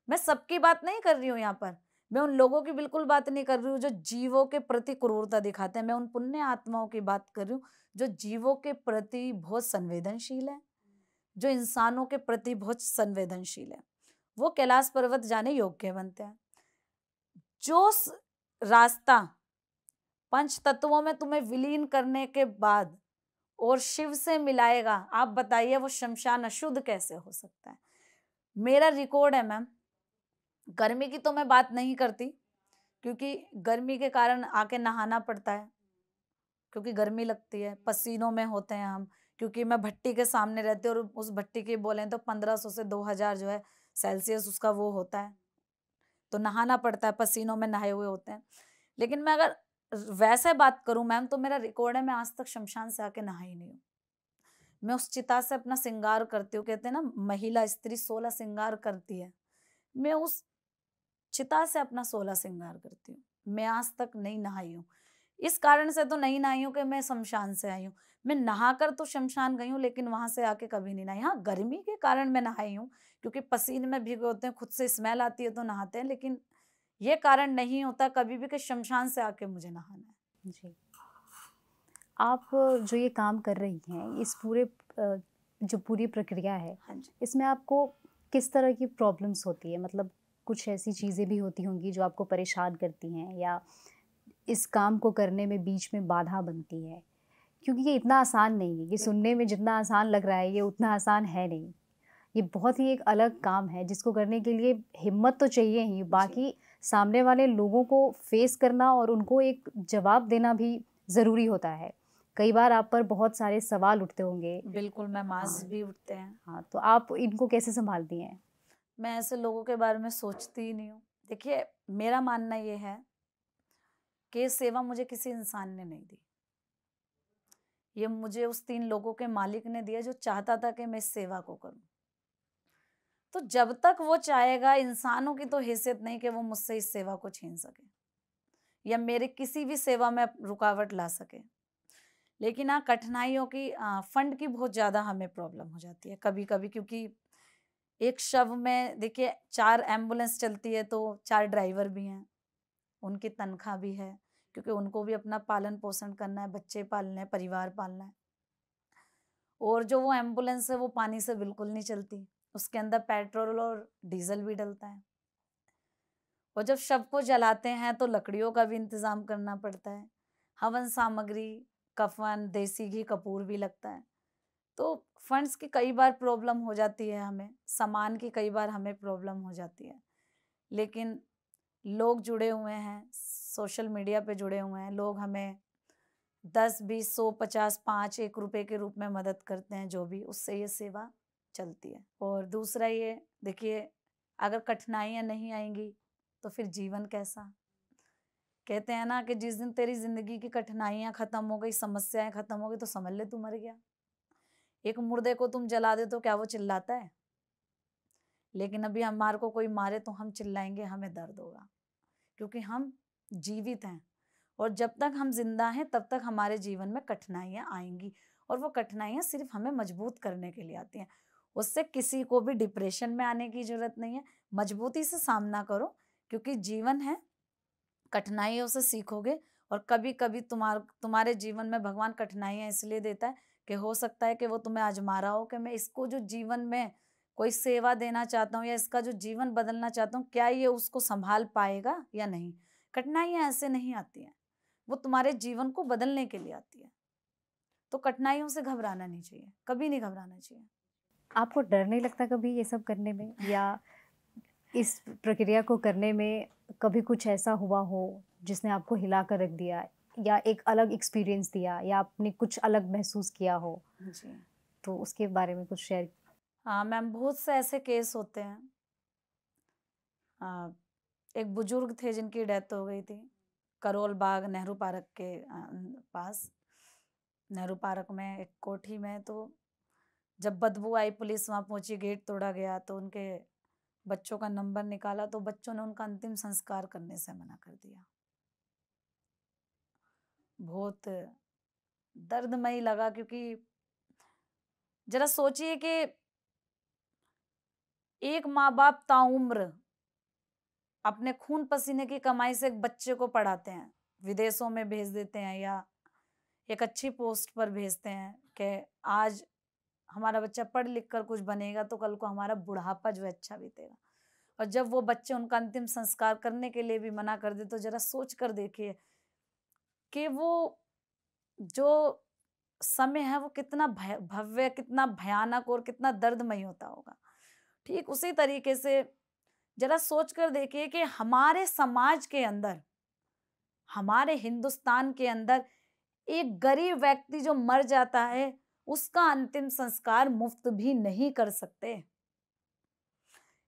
मैं सबकी बात नहीं कर रही हूँ यहाँ पर। मैं उन लोगों की बिल्कुल बात नहीं कर रही हूँ जो जीवों के प्रति क्रूरता दिखाते हैं। मैं उन पुण्य आत्माओं की बात कर रही हूँ जो जीवों के प्रति बहुत संवेदनशील है, जो इंसानों के प्रति बहुत संवेदनशील है। वो कैलाश पर्वत जाने योग्य बनते हैं। जो रास्ता पंच तत्वों में तुम्हें विलीन करने के बाद और शिव से मिलाएगा, आप बताइए वो शमशान अशुद्ध कैसे हो सकता है? मेरा रिकॉर्ड है मैम। गर्मी की तो मैं बात नहीं करती, क्योंकि गर्मी के कारण आके नहाना पड़ता है, क्योंकि गर्मी लगती है, पसीनों में होते हैं हम। क्योंकि मैं भट्टी के सामने रहती हूँ, और उस भट्टी की बोले तो 1500 से 2000 जो है सेल्सियस उसका वो होता है, तो नहाना पड़ता है, पसीनों में नहाए हुए होते हैं। लेकिन मैं अगर वैसे बात करूं मैम, तो मेरा रिकॉर्ड है, मैं आज तक शमशान से आके नहाई नहीं हूँ। मैं उस चिता से अपना श्रृंगार करती हूँ। कहते हैं ना, महिला स्त्री 16 श्रृंगार करती है। मैं उस चिता से अपना 16 श्रृंगार करती हूँ। मैं आज तक नहीं नहाई हूँ। इस कारण से तो नहीं नहाई हूँ कि मैं शमशान से आई हूँ। मैं नहाकर तो शमशान गई हूँ, लेकिन वहां से आके कभी नहीं नहाई। हाँ, गर्मी के कारण मैं नहाई हूँ, क्योंकि पसीने में भीगे होते हैं, खुद से स्मेल आती है तो नहाते हैं। लेकिन ये कारण नहीं होता कभी भी कि शमशान से आके मुझे नहाना है। जी। आप जो ये काम कर रही हैं, इस पूरे जो पूरी प्रक्रिया है, हाँ जी। इसमें आपको किस तरह की प्रॉब्लम्स होती है? मतलब कुछ ऐसी चीज़ें भी होती होंगी जो आपको परेशान करती हैं, या इस काम को करने में बीच में बाधा बनती है? क्योंकि ये इतना आसान नहीं है। ये सुनने में जितना आसान लग रहा है, ये उतना आसान है नहीं। ये बहुत ही एक अलग काम है, जिसको करने के लिए हिम्मत तो चाहिए ही, बाकी सामने वाले लोगों को फेस करना और उनको एक जवाब देना भी ज़रूरी होता है। कई बार आप पर बहुत सारे सवाल उठते होंगे। बिल्कुल मैम, आज हाँ। भी उठते हैं। हाँ, तो आप इनको कैसे सँभालती हैं? मैं ऐसे लोगों के बारे में सोचती ही नहीं हूँ। देखिए, मेरा मानना ये है कि ये सेवा मुझे किसी इंसान ने नहीं दी। ये मुझे उस 3 लोगों के मालिक ने दिया, जो चाहता था कि मैं इस सेवा को करूँ। तो जब तक वो चाहेगा, इंसानों की तो हैसियत नहीं कि वो मुझसे इस सेवा को छीन सके या मेरे किसी भी सेवा में रुकावट ला सके। लेकिन हाँ, कठिनाइयों की, फंड की बहुत ज़्यादा हमें प्रॉब्लम हो जाती है कभी-कभी, क्योंकि एक शव में देखिए 4 एम्बुलेंस चलती है, तो 4 ड्राइवर भी हैं, उनकी तनख्वाह भी है, क्योंकि उनको भी अपना पालन-पोषण करना है, बच्चे पालने हैं, परिवार पालना है। और जो वो एम्बुलेंस है, वो पानी से बिल्कुल नहीं चलती, उसके अंदर पेट्रोल और डीजल भी डलता है। और जब शव को जलाते हैं तो लकड़ियों का भी इंतज़ाम करना पड़ता है, हवन सामग्री, कफ़न, देसी घी, कपूर भी लगता है। तो फंड्स की कई बार प्रॉब्लम हो जाती है हमें, सामान की कई बार हमें प्रॉब्लम हो जाती है। लेकिन लोग जुड़े हुए हैं, सोशल मीडिया पे जुड़े हुए हैं, लोग हमें 10, 20, 100, 50, 5, 1 रुपए के रूप में मदद करते हैं, जो भी, उससे ये सेवा चलती है। और दूसरा ये देखिए, अगर कठिनाइयाँ नहीं आएंगी तो फिर जीवन कैसा? कहते हैं ना कि जिस दिन तेरी जिंदगी की कठिनाइयाँ खत्म हो गई, समस्याएं खत्म हो गई, तो समझ ले तू मर गया। एक मुर्दे को तुम जला दे तो क्या वो चिल्लाता है? लेकिन अभी हमारे को कोई मारे तो हम चिल्लाएंगे, हमें दर्द होगा, क्योंकि हम जीवित हैं। और जब तक हम जिंदा हैं तब तक हमारे जीवन में कठिनाइयाँ आएंगी, और वो कठिनाइयाँ सिर्फ हमें मजबूत करने के लिए आती हैं। उससे किसी को भी डिप्रेशन में आने की जरूरत नहीं है। मजबूती से सामना करो, क्योंकि जीवन है, कठिनाइयों से सीखोगे। और कभी कभी तुम्हारे जीवन में भगवान कठिनाइयाँ इसलिए देता है कि हो सकता है कि वो तुम्हें आजमा रहा हो कि मैं इसको जो जीवन में कोई सेवा देना चाहता हूँ या इसका जो जीवन बदलना चाहता हूँ, क्या ये उसको संभाल पाएगा या नहीं। कठिनाइयाँ ऐसे नहीं आती हैं, वो तुम्हारे जीवन को बदलने के लिए आती है। तो कठिनाइयों से घबराना नहीं चाहिए, कभी नहीं घबराना चाहिए। आपको डर नहीं लगता कभी ये सब करने में, या इस प्रक्रिया को करने में कभी कुछ ऐसा हुआ हो जिसने आपको हिला कर रख दिया, या एक अलग एक्सपीरियंस दिया, या आपने कुछ अलग महसूस किया हो? जी तो उसके बारे में कुछ शेयर। हाँ मैम, बहुत से ऐसे केस होते हैं। एक बुजुर्ग थे जिनकी डेथ हो गई थी करोल बाग नेहरू पार्क के पास। नेहरू पार्क में एक कोठी में, तो जब बदबू आई, पुलिस वहां पहुंची, गेट तोड़ा गया, तो उनके बच्चों का नंबर निकाला, तो बच्चों ने उनका अंतिम संस्कार करने से मना कर दिया। बहुत दर्दमयी लगा, क्योंकि जरा सोचिए कि एक माँ बाप ताउम्र अपने खून पसीने की कमाई से एक बच्चे को पढ़ाते हैं, विदेशों में भेज देते हैं या एक अच्छी पोस्ट पर भेजते हैं कि आज हमारा बच्चा पढ़ लिख कर कुछ बनेगा तो कल को हमारा बुढ़ापा जो है अच्छा बीतेगा। और जब वो बच्चे उनका अंतिम संस्कार करने के लिए भी मना कर दे, तो जरा सोच कर देखिए कि वो जो समय है वो कितना भव्य, कितना भयानक और कितना दर्दमयी होता होगा। ठीक उसी तरीके से जरा सोच कर देखिए कि हमारे समाज के अंदर, हमारे हिंदुस्तान के अंदर एक गरीब व्यक्ति जो मर जाता है, उसका अंतिम संस्कार मुफ्त भी नहीं कर सकते।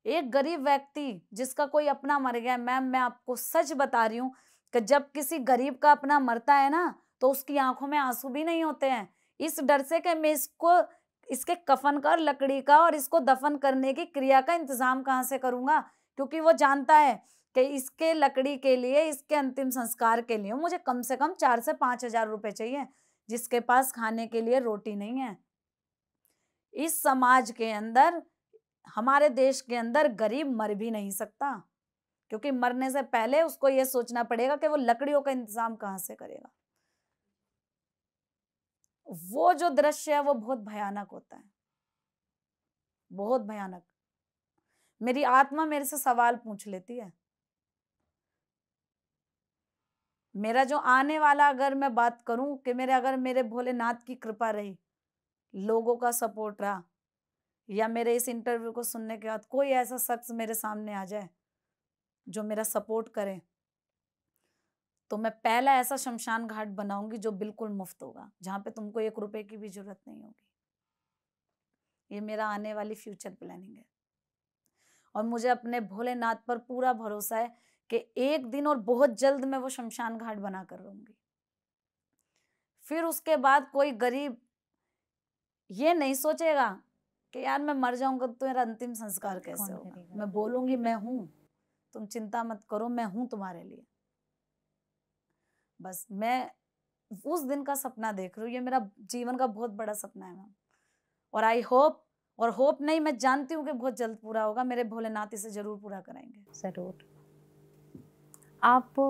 एक गरीब व्यक्ति जिसका कोई अपना मर गया, मैम मैं आपको सच बता रही हूं कि जब किसी गरीब का अपना मरता है ना, तो उसकी आंखों में आंसू भी नहीं होते हैं, इस डर से कि मैं इसको, इसके कफन का और लकड़ी का और इसको दफन करने की क्रिया का इंतजाम कहां से करूंगा। क्योंकि वो जानता है कि इसके लकड़ी के लिए, इसके अंतिम संस्कार के लिए मुझे कम से कम 4 से 5 हजार रुपए चाहिए, जिसके पास खाने के लिए रोटी नहीं है। इस समाज के अंदर, हमारे देश के अंदर गरीब मर भी नहीं सकता, क्योंकि मरने से पहले उसको यह सोचना पड़ेगा कि वो लकड़ियों का इंतजाम कहां से करेगा। वो जो दृश्य है वो बहुत भयानक होता है, बहुत भयानक। मेरी आत्मा मेरे से सवाल पूछ लेती है। मेरा जो आने वाला, अगर मैं बात करूं कि अगर मेरे भोलेनाथ की कृपा रही, लोगों का सपोर्ट रहा, या मेरे इस इंटरव्यू को सुनने के बाद कोई ऐसा शख्स मेरे सामने आ जाए जो मेरा सपोर्ट करे, तो मैं पहला ऐसा शमशान घाट बनाऊंगी जो बिल्कुल मुफ्त होगा, जहां पे तुमको 1 रुपए की भी जरूरत नहीं होगी। ये मेरा आने वाली फ्यूचर प्लानिंग है। और मुझे अपने भोलेनाथ पर पूरा भरोसा है कि एक दिन और बहुत जल्द मैं वो शमशान घाट बना कर रहूंगी। फिर उसके बाद कोई गरीब ये नहीं सोचेगा कि यार मैं मर जाऊंगा तो मेरा अंतिम संस्कार कैसे होगा। मैं बोलूंगी मैं हूं, तुम चिंता मत करो, मैं हूं तुम्हारे लिए। बस मैं उस दिन का सपना देख रही हूँ, ये मेरा जीवन का बहुत बड़ा सपना है मैम। और आई होप, और होप नहीं, मैं जानती हूँ कि बहुत जल्द पूरा होगा। मेरे भोलेनाथ इसे जरूर पूरा कराएंगे। जरूर। आप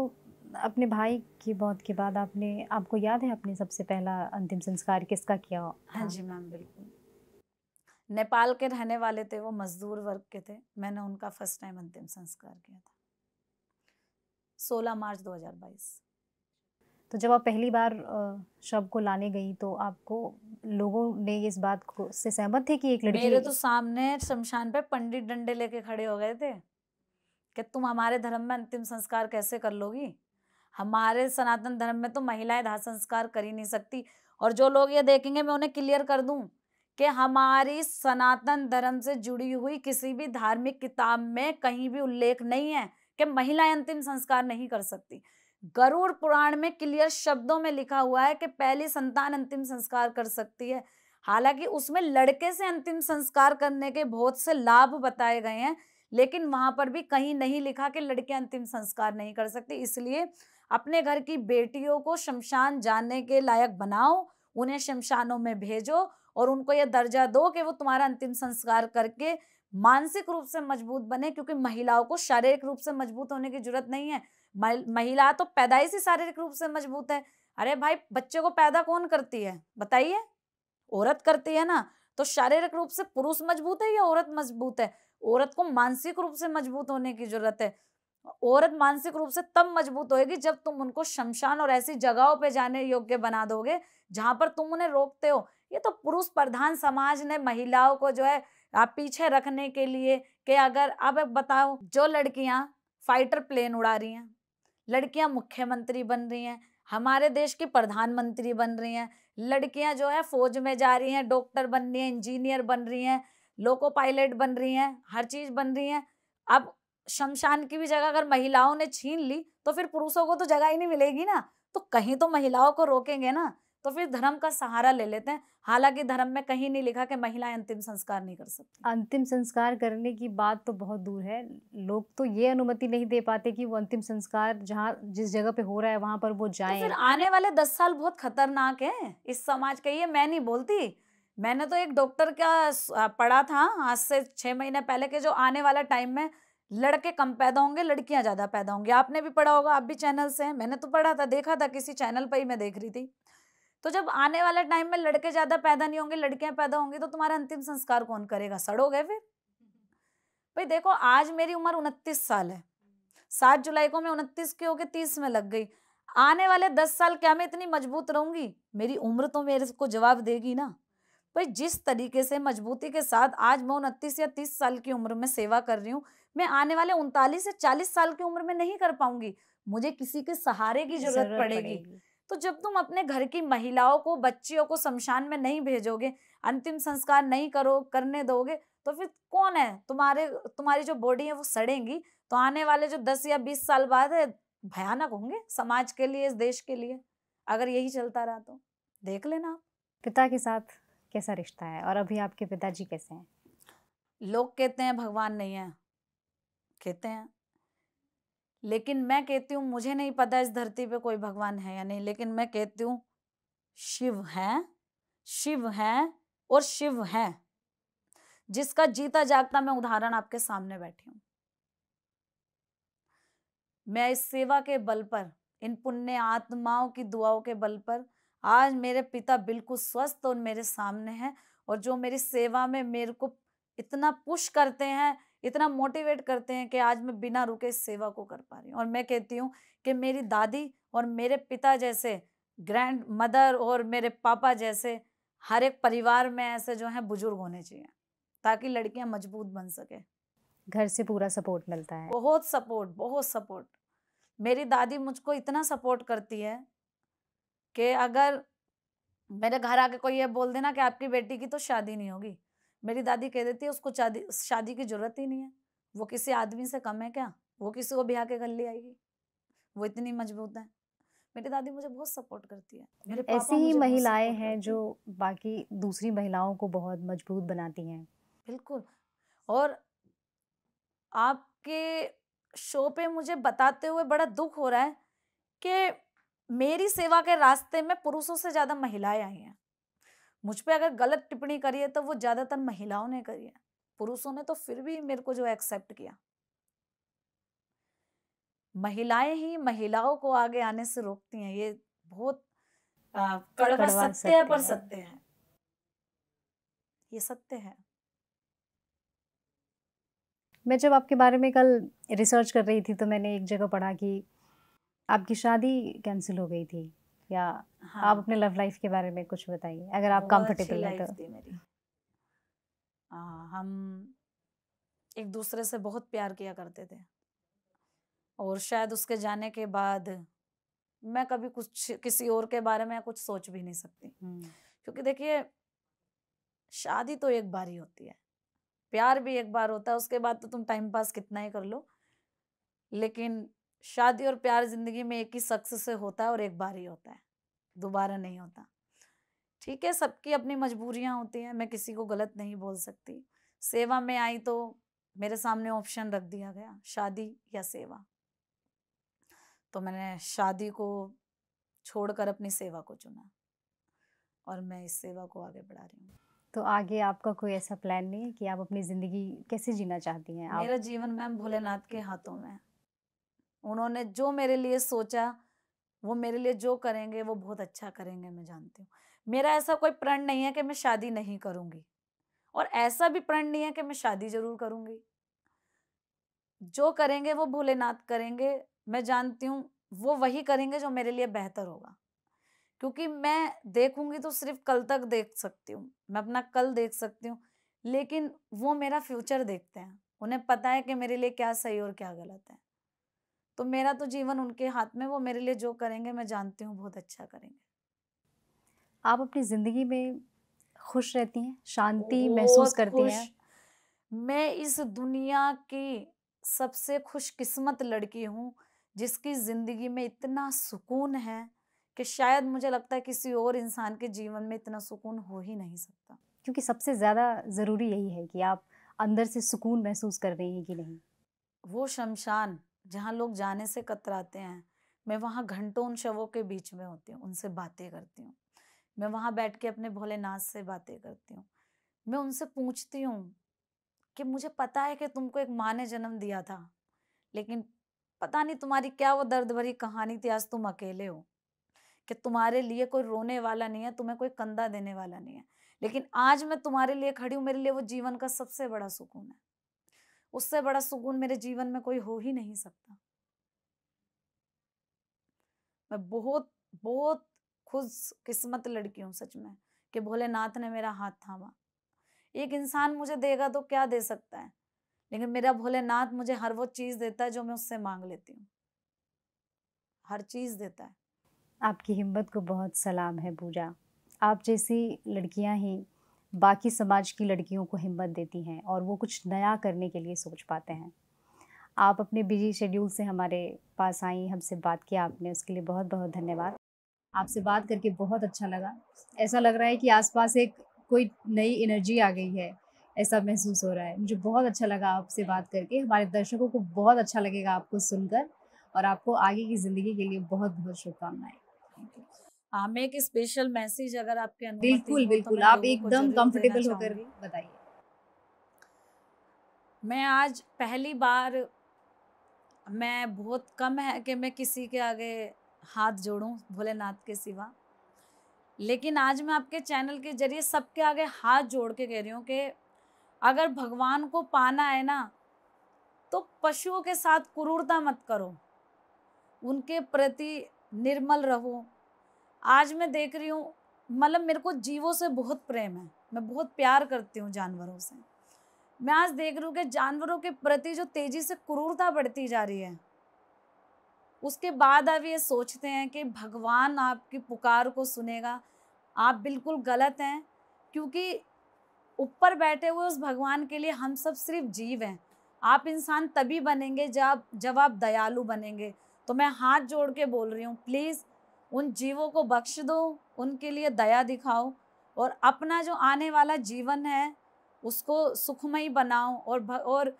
अपने भाई की मौत के बाद आपको याद है आपने सबसे पहला अंतिम संस्कार किसका किया? हाँ जी मैम, बिल्कुल। नेपाल के रहने वाले थे, वो मजदूर वर्ग के थे। मैंने उनका फर्स्ट टाइम अंतिम संस्कार किया था 16 मार्च 2022। तो जब आप पहली बार शव को लाने गई तो आपको लोगों ने इस बात को से सहमत थे कि एक लड़की? मेरे तो सामने शमशान पे पंडित डंडे लेके खड़े हो गए थे कि तुम हमारे धर्म में अंतिम संस्कार कैसे कर लोगी? हमारे सनातन धर्म में तो महिलाएं दाह संस्कार कर ही नहीं सकती। और जो लोग ये देखेंगे, मैं उन्हें क्लियर कर दूं कि हमारी सनातन धर्म से जुड़ी हुई किसी भी धार्मिक किताब में कहीं भी उल्लेख नहीं है कि महिलाएं अंतिम संस्कार नहीं कर सकती। गरुड़ पुराण में क्लियर शब्दों में लिखा हुआ है कि पहली संतान अंतिम संस्कार कर सकती है। हालांकि उसमें लड़के से अंतिम संस्कार करने के बहुत से लाभ बताए गए हैं, लेकिन वहां पर भी कहीं नहीं लिखा कि लड़के अंतिम संस्कार नहीं कर सकती। इसलिए अपने घर की बेटियों को शमशान जाने के लायक बनाओ, उन्हें शमशानों में भेजो और उनको यह दर्जा दो कि वो तुम्हारा अंतिम संस्कार करके मानसिक रूप से मजबूत बने, क्योंकि महिलाओं को शारीरिक रूप से मजबूत होने की जरूरत नहीं है। महिला तो पैदाइशी शारीरिक रूप से मजबूत है। अरे भाई, बच्चे को पैदा कौन करती है बताइए? औरत करती है ना। तो शारीरिक रूप से पुरुष मजबूत है या औरत मजबूत है? औरत को मानसिक रूप से मजबूत होने की जरूरत है। औरत मानसिक रूप से तब मजबूत होएगी जब तुम उनको शमशान और ऐसी जगहों पे जाने योग्य बना दोगे जहां पर तुम उन्हें रोकते हो। ये तो पुरुष प्रधान समाज ने महिलाओं को जो है आप पीछे रखने के लिए कि अगर अब बताओ, जो लड़कियां फाइटर प्लेन उड़ा रही हैं, लड़कियां मुख्यमंत्री बन रही हैं, हमारे देश की प्रधानमंत्री बन रही हैं, लड़कियां जो है फौज में जा रही हैं, डॉक्टर बन रही हैं, इंजीनियर बन रही हैं, लोको पायलट बन रही हैं, हर चीज बन रही हैं। अब शमशान की भी जगह अगर महिलाओं ने छीन ली तो फिर पुरुषों को तो जगह ही नहीं मिलेगी ना। तो कहीं तो महिलाओं को रोकेंगे ना। तो फिर धर्म का सहारा ले लेते हैं। हालांकि धर्म में कहीं नहीं लिखा कि महिलाएं अंतिम संस्कार नहीं कर सकती। अंतिम संस्कार करने की बात तो बहुत दूर है, लोग तो ये अनुमति नहीं दे पाते कि वो अंतिम संस्कार जहाँ जिस जगह पे हो रहा है वहां पर वो तो जाएं। फिर आने वाले 10 साल बहुत खतरनाक है इस समाज के। ये मैं नहीं बोलती, मैंने तो एक डॉक्टर का पढ़ा था आज से 6 महीने पहले के जो आने वाला टाइम में लड़के कम पैदा होंगे, लड़कियां ज्यादा पैदा होंगी। आपने भी पढ़ा होगा, आप भी चैनल से हैं। मैंने तो पढ़ा था, देखा था, किसी चैनल पर ही मैं देख रही थी। तो जब आने वाले टाइम में लड़के ज्यादा पैदा नहीं होंगे, लड़कियां पैदा होंगी, तो तुम्हारा अंतिम संस्कार कौन करेगा? सड़ोगे फिर। भाई देखो, आज मेरी उम्र 29 साल है। 7 जुलाई को मैं 29 की होके 30 में लग गई। आने वाले 10 साल क्या मैं इतनी मजबूत रहूंगी? मेरी उम्र तो मेरे को जवाब देगी ना। भाई जिस तरीके से मजबूती के साथ आज मैं 29 या 30 साल की उम्र में सेवा कर रही हूँ, मैं आने वाले 39 या 40 साल की उम्र में नहीं कर पाऊंगी। मुझे किसी के सहारे की जरूरत पड़ेगी। तो जब तुम अपने घर की महिलाओं को, बच्चियों को शमशान में नहीं भेजोगे, अंतिम संस्कार नहीं करने दोगे, तो फिर कौन है? तुम्हारी जो बॉडी है वो सड़ेंगी। तो आने वाले जो 10 या 20 साल बाद है, भयानक होंगे समाज के लिए, इस देश के लिए, अगर यही चलता रहा तो। देख लेना आप। पिता के साथ कैसा रिश्ता है और अभी आपके पिताजी कैसे हैं? लोग कहते हैं भगवान नहीं है, कहते हैं, लेकिन मैं कहती हूँ मुझे नहीं पता इस धरती पे कोई भगवान है या नहीं, लेकिन मैं कहती हूँ शिव है, शिव है और शिव है, जिसका जीता जागता मैं उदाहरण आपके सामने बैठी हूँ। मैं इस सेवा के बल पर, इन पुण्य आत्माओं की दुआओं के बल पर आज मेरे पिता बिल्कुल स्वस्थ और मेरे सामने हैं, और जो मेरी सेवा में मेरे को इतना पुश करते हैं, इतना मोटिवेट करते हैं कि आज मैं बिना रुके इस सेवा को कर पा रही हूँ। और मैं कहती हूँ कि मेरी दादी और मेरे पिता जैसे ग्रैंड मदर और मेरे पापा जैसे हर एक परिवार में ऐसे जो है बुजुर्ग होने चाहिए, ताकि लड़कियां मजबूत बन सके। घर से पूरा सपोर्ट मिलता है? बहुत सपोर्ट, बहुत सपोर्ट। मेरी दादी मुझको इतना सपोर्ट करती है कि अगर मेरे घर आके कोई ये बोल देना कि आपकी बेटी की तो शादी नहीं होगी, मेरी दादी कह देती है उसको शादी की जरूरत ही नहीं है, वो किसी आदमी से कम है क्या? वो किसी को ब्याह के घर ले आएगी, वो इतनी मजबूत है। मेरी दादी मुझे बहुत सपोर्ट करती है। मेरे ऐसी पापा ही मुझे बहुत महिलाएं सपोर्ट हैं करते जो बाकी दूसरी महिलाओं को बहुत मजबूत बनाती हैं। बिल्कुल। और आपके शो पे मुझे बताते हुए बड़ा दुख हो रहा है कि मेरी सेवा के रास्ते में पुरुषों से ज्यादा महिलाएं आई हैं। मुझ पे अगर गलत टिप्पणी करी है तो वो ज्यादातर महिलाओं ने करी है, पुरुषों ने तो फिर भी मेरे को जो एक्सेप्ट किया। महिलाएं ही महिलाओं को आगे आने से रोकती हैं। ये बहुत कड़वा सत्य है, पर सत्य है, ये सत्य है। मैं जब आपके बारे में कल रिसर्च कर रही थी तो मैंने एक जगह पढ़ा कि आपकी शादी कैंसिल हो गई थी, या हाँ, आप अपने लव लाइफ के बारे में कुछ बताइए अगर आप कंफर्टेबल हैं तो। थी मेरी। हम एक दूसरे से बहुत प्यार किया करते थे, और शायद उसके जाने के बाद मैं कभी कुछ किसी और के बारे में कुछ सोच भी नहीं सकती। क्योंकि देखिए, शादी तो एक बार ही होती है, प्यार भी एक बार होता है, उसके बाद तो तुम टाइम पास कितना ही कर लो, लेकिन शादी और प्यार जिंदगी में एक ही शख्स से होता है और एक बार ही होता है, दोबारा नहीं होता। ठीक है, सबकी अपनी मजबूरियां होती हैं, मैं किसी को गलत नहीं बोल सकती। सेवा में आई तो मेरे सामने ऑप्शन रख दिया गया, शादी या सेवा, तो मैंने शादी को छोड़कर अपनी सेवा को चुना और मैं इस सेवा को आगे बढ़ा रही हूँ। तो आगे आपका कोई ऐसा प्लान नहीं है कि आप अपनी ज़िंदगी कैसे जीना चाहती हैं? मेरा जीवन मैम भोलेनाथ के हाथों में है। उन्होंने जो मेरे लिए सोचा, वो मेरे लिए जो करेंगे वो बहुत अच्छा करेंगे, मैं जानती हूँ। मेरा ऐसा कोई प्रण नहीं है कि मैं शादी नहीं करूंगी, और ऐसा भी प्रण नहीं है कि मैं शादी जरूर करूंगी। जो करेंगे वो भोलेनाथ करेंगे, मैं जानती हूँ वो वही करेंगे जो मेरे लिए बेहतर होगा। क्योंकि मैं देखूंगी तो सिर्फ कल तक देख सकती हूँ, मैं अपना कल देख सकती हूँ, लेकिन वो मेरा फ्यूचर देखते हैं, उन्हें पता है कि मेरे लिए क्या सही और क्या गलत है। तो मेरा तो जीवन उनके हाथ में, वो मेरे लिए जो करेंगे मैं जानती हूँ बहुत अच्छा करेंगे। आप अपनी ज़िंदगी में खुश रहती हैं, शांति महसूस बहुत करती हैं? खुश। मैं इस दुनिया की सबसे खुशकिस्मत लड़की हूँ जिसकी जिंदगी में इतना सुकून है कि शायद मुझे लगता है किसी और इंसान के जीवन में इतना सुकून हो ही नहीं सकता। क्योंकि सबसे ज़्यादा ज़रूरी यही है कि आप अंदर से सुकून महसूस कर रही हैं कि नहीं। वो शमशान जहाँ लोग जाने से कतराते हैं, मैं वहाँ घंटों उन शवों के बीच में होती हूँ, उनसे बातें करती हूँ। मैं वहाँ बैठ के अपने भोलेनाथ से बातें करती हूँ। मैं उनसे पूछती हूँ कि मुझे पता है कि तुमको एक माँ ने जन्म दिया था, लेकिन पता नहीं तुम्हारी क्या वो दर्द भरी कहानी थी, आज तुम अकेले हो, कि तुम्हारे लिए कोई रोने वाला नहीं है, तुम्हें कोई कंधा देने वाला नहीं है, लेकिन आज मैं तुम्हारे लिए खड़ी हूँ। मेरे लिए वो जीवन का सबसे बड़ा सुकून है। उससे बड़ा सुकून मेरे जीवन में कोई हो ही नहीं सकता। मैं बहुत बहुत खुशकिस्मत लड़की हूँ सच में, कि भोलेनाथ ने मेरा हाथ थामा। एक इंसान मुझे देगा तो क्या दे सकता है, लेकिन मेरा भोलेनाथ मुझे हर वो चीज देता है जो मैं उससे मांग लेती हूँ, हर चीज देता है। आपकी हिम्मत को बहुत सलाम है पूजा। आप जैसी लड़कियां ही बाकी समाज की लड़कियों को हिम्मत देती हैं और वो कुछ नया करने के लिए सोच पाते हैं। आप अपने बिजी शेड्यूल से हमारे पास आई, हमसे बात किया आपने, उसके लिए बहुत बहुत धन्यवाद। आपसे बात करके बहुत अच्छा लगा। ऐसा लग रहा है कि आसपास एक कोई नई एनर्जी आ गई है, ऐसा महसूस हो रहा है। मुझे बहुत अच्छा लगा आपसे बात करके। हमारे दर्शकों को बहुत अच्छा लगेगा आपको सुनकर, और आपको आगे की ज़िंदगी के लिए बहुत बहुत शुभकामनाएं। हाँ, मैं एक स्पेशल मैसेज अगर आपकी अनुमति बिल्कुल हो तो बिल्कुल, मैं आप लोगों को एकदम जरूर देना कंफर्टेबल होकर चाहूंगी। बताइए। मैं आज पहली बार, मैं बहुत कम है कि मैं किसी के आगे हाथ जोड़ूं भोलेनाथ के सिवा, लेकिन आज मैं आपके चैनल के जरिए सबके आगे हाथ जोड़ के कह रही हूँ कि अगर भगवान को पाना है ना, तो पशुओं के साथ क्रूरता मत करो, उनके प्रति निर्मल रहो। आज मैं देख रही हूँ, मतलब मेरे को जीवों से बहुत प्रेम है, मैं बहुत प्यार करती हूँ जानवरों से। मैं आज देख रही हूँ कि जानवरों के प्रति जो तेजी से क्रूरता बढ़ती जा रही है, उसके बाद आप ये सोचते हैं कि भगवान आपकी पुकार को सुनेगा। आप बिल्कुल गलत हैं, क्योंकि ऊपर बैठे हुए उस भगवान के लिए हम सब सिर्फ जीव हैं। आप इंसान तभी बनेंगे जब आप दयालु बनेंगे। तो मैं हाथ जोड़ के बोल रही हूँ, प्लीज़ उन जीवों को बख्श दो, उनके लिए दया दिखाओ, और अपना जो आने वाला जीवन है उसको सुखमय बनाओ। और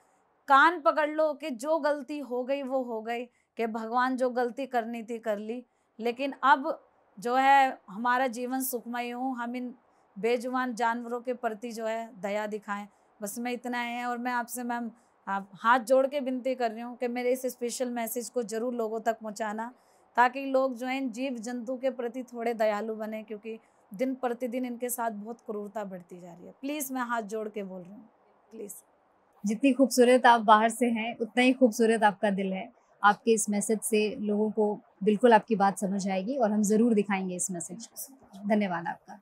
कान पकड़ लो कि जो गलती हो गई वो हो गई, कि भगवान जो गलती करनी थी कर ली, लेकिन अब जो है हमारा जीवन सुखमय हो, हम इन बेजुबान जानवरों के प्रति जो है दया दिखाएं। बस मैं इतना है, और मैं आपसे मैम आप हाथ जोड़ के विनती कर रही हूँ कि मेरे इस स्पेशल मैसेज को ज़रूर लोगों तक पहुँचाना, ताकि लोग जो है इन जीव जंतु के प्रति थोड़े दयालु बने, क्योंकि दिन प्रतिदिन इनके साथ बहुत क्रूरता बढ़ती जा रही है। प्लीज़ मैं हाथ जोड़ के बोल रही हूँ, प्लीज़। जितनी खूबसूरत आप बाहर से हैं, उतना ही खूबसूरत आपका दिल है। आपके इस मैसेज से लोगों को बिल्कुल आपकी बात समझ आएगी और हम ज़रूर दिखाएंगे इस मैसेज को। धन्यवाद आपका।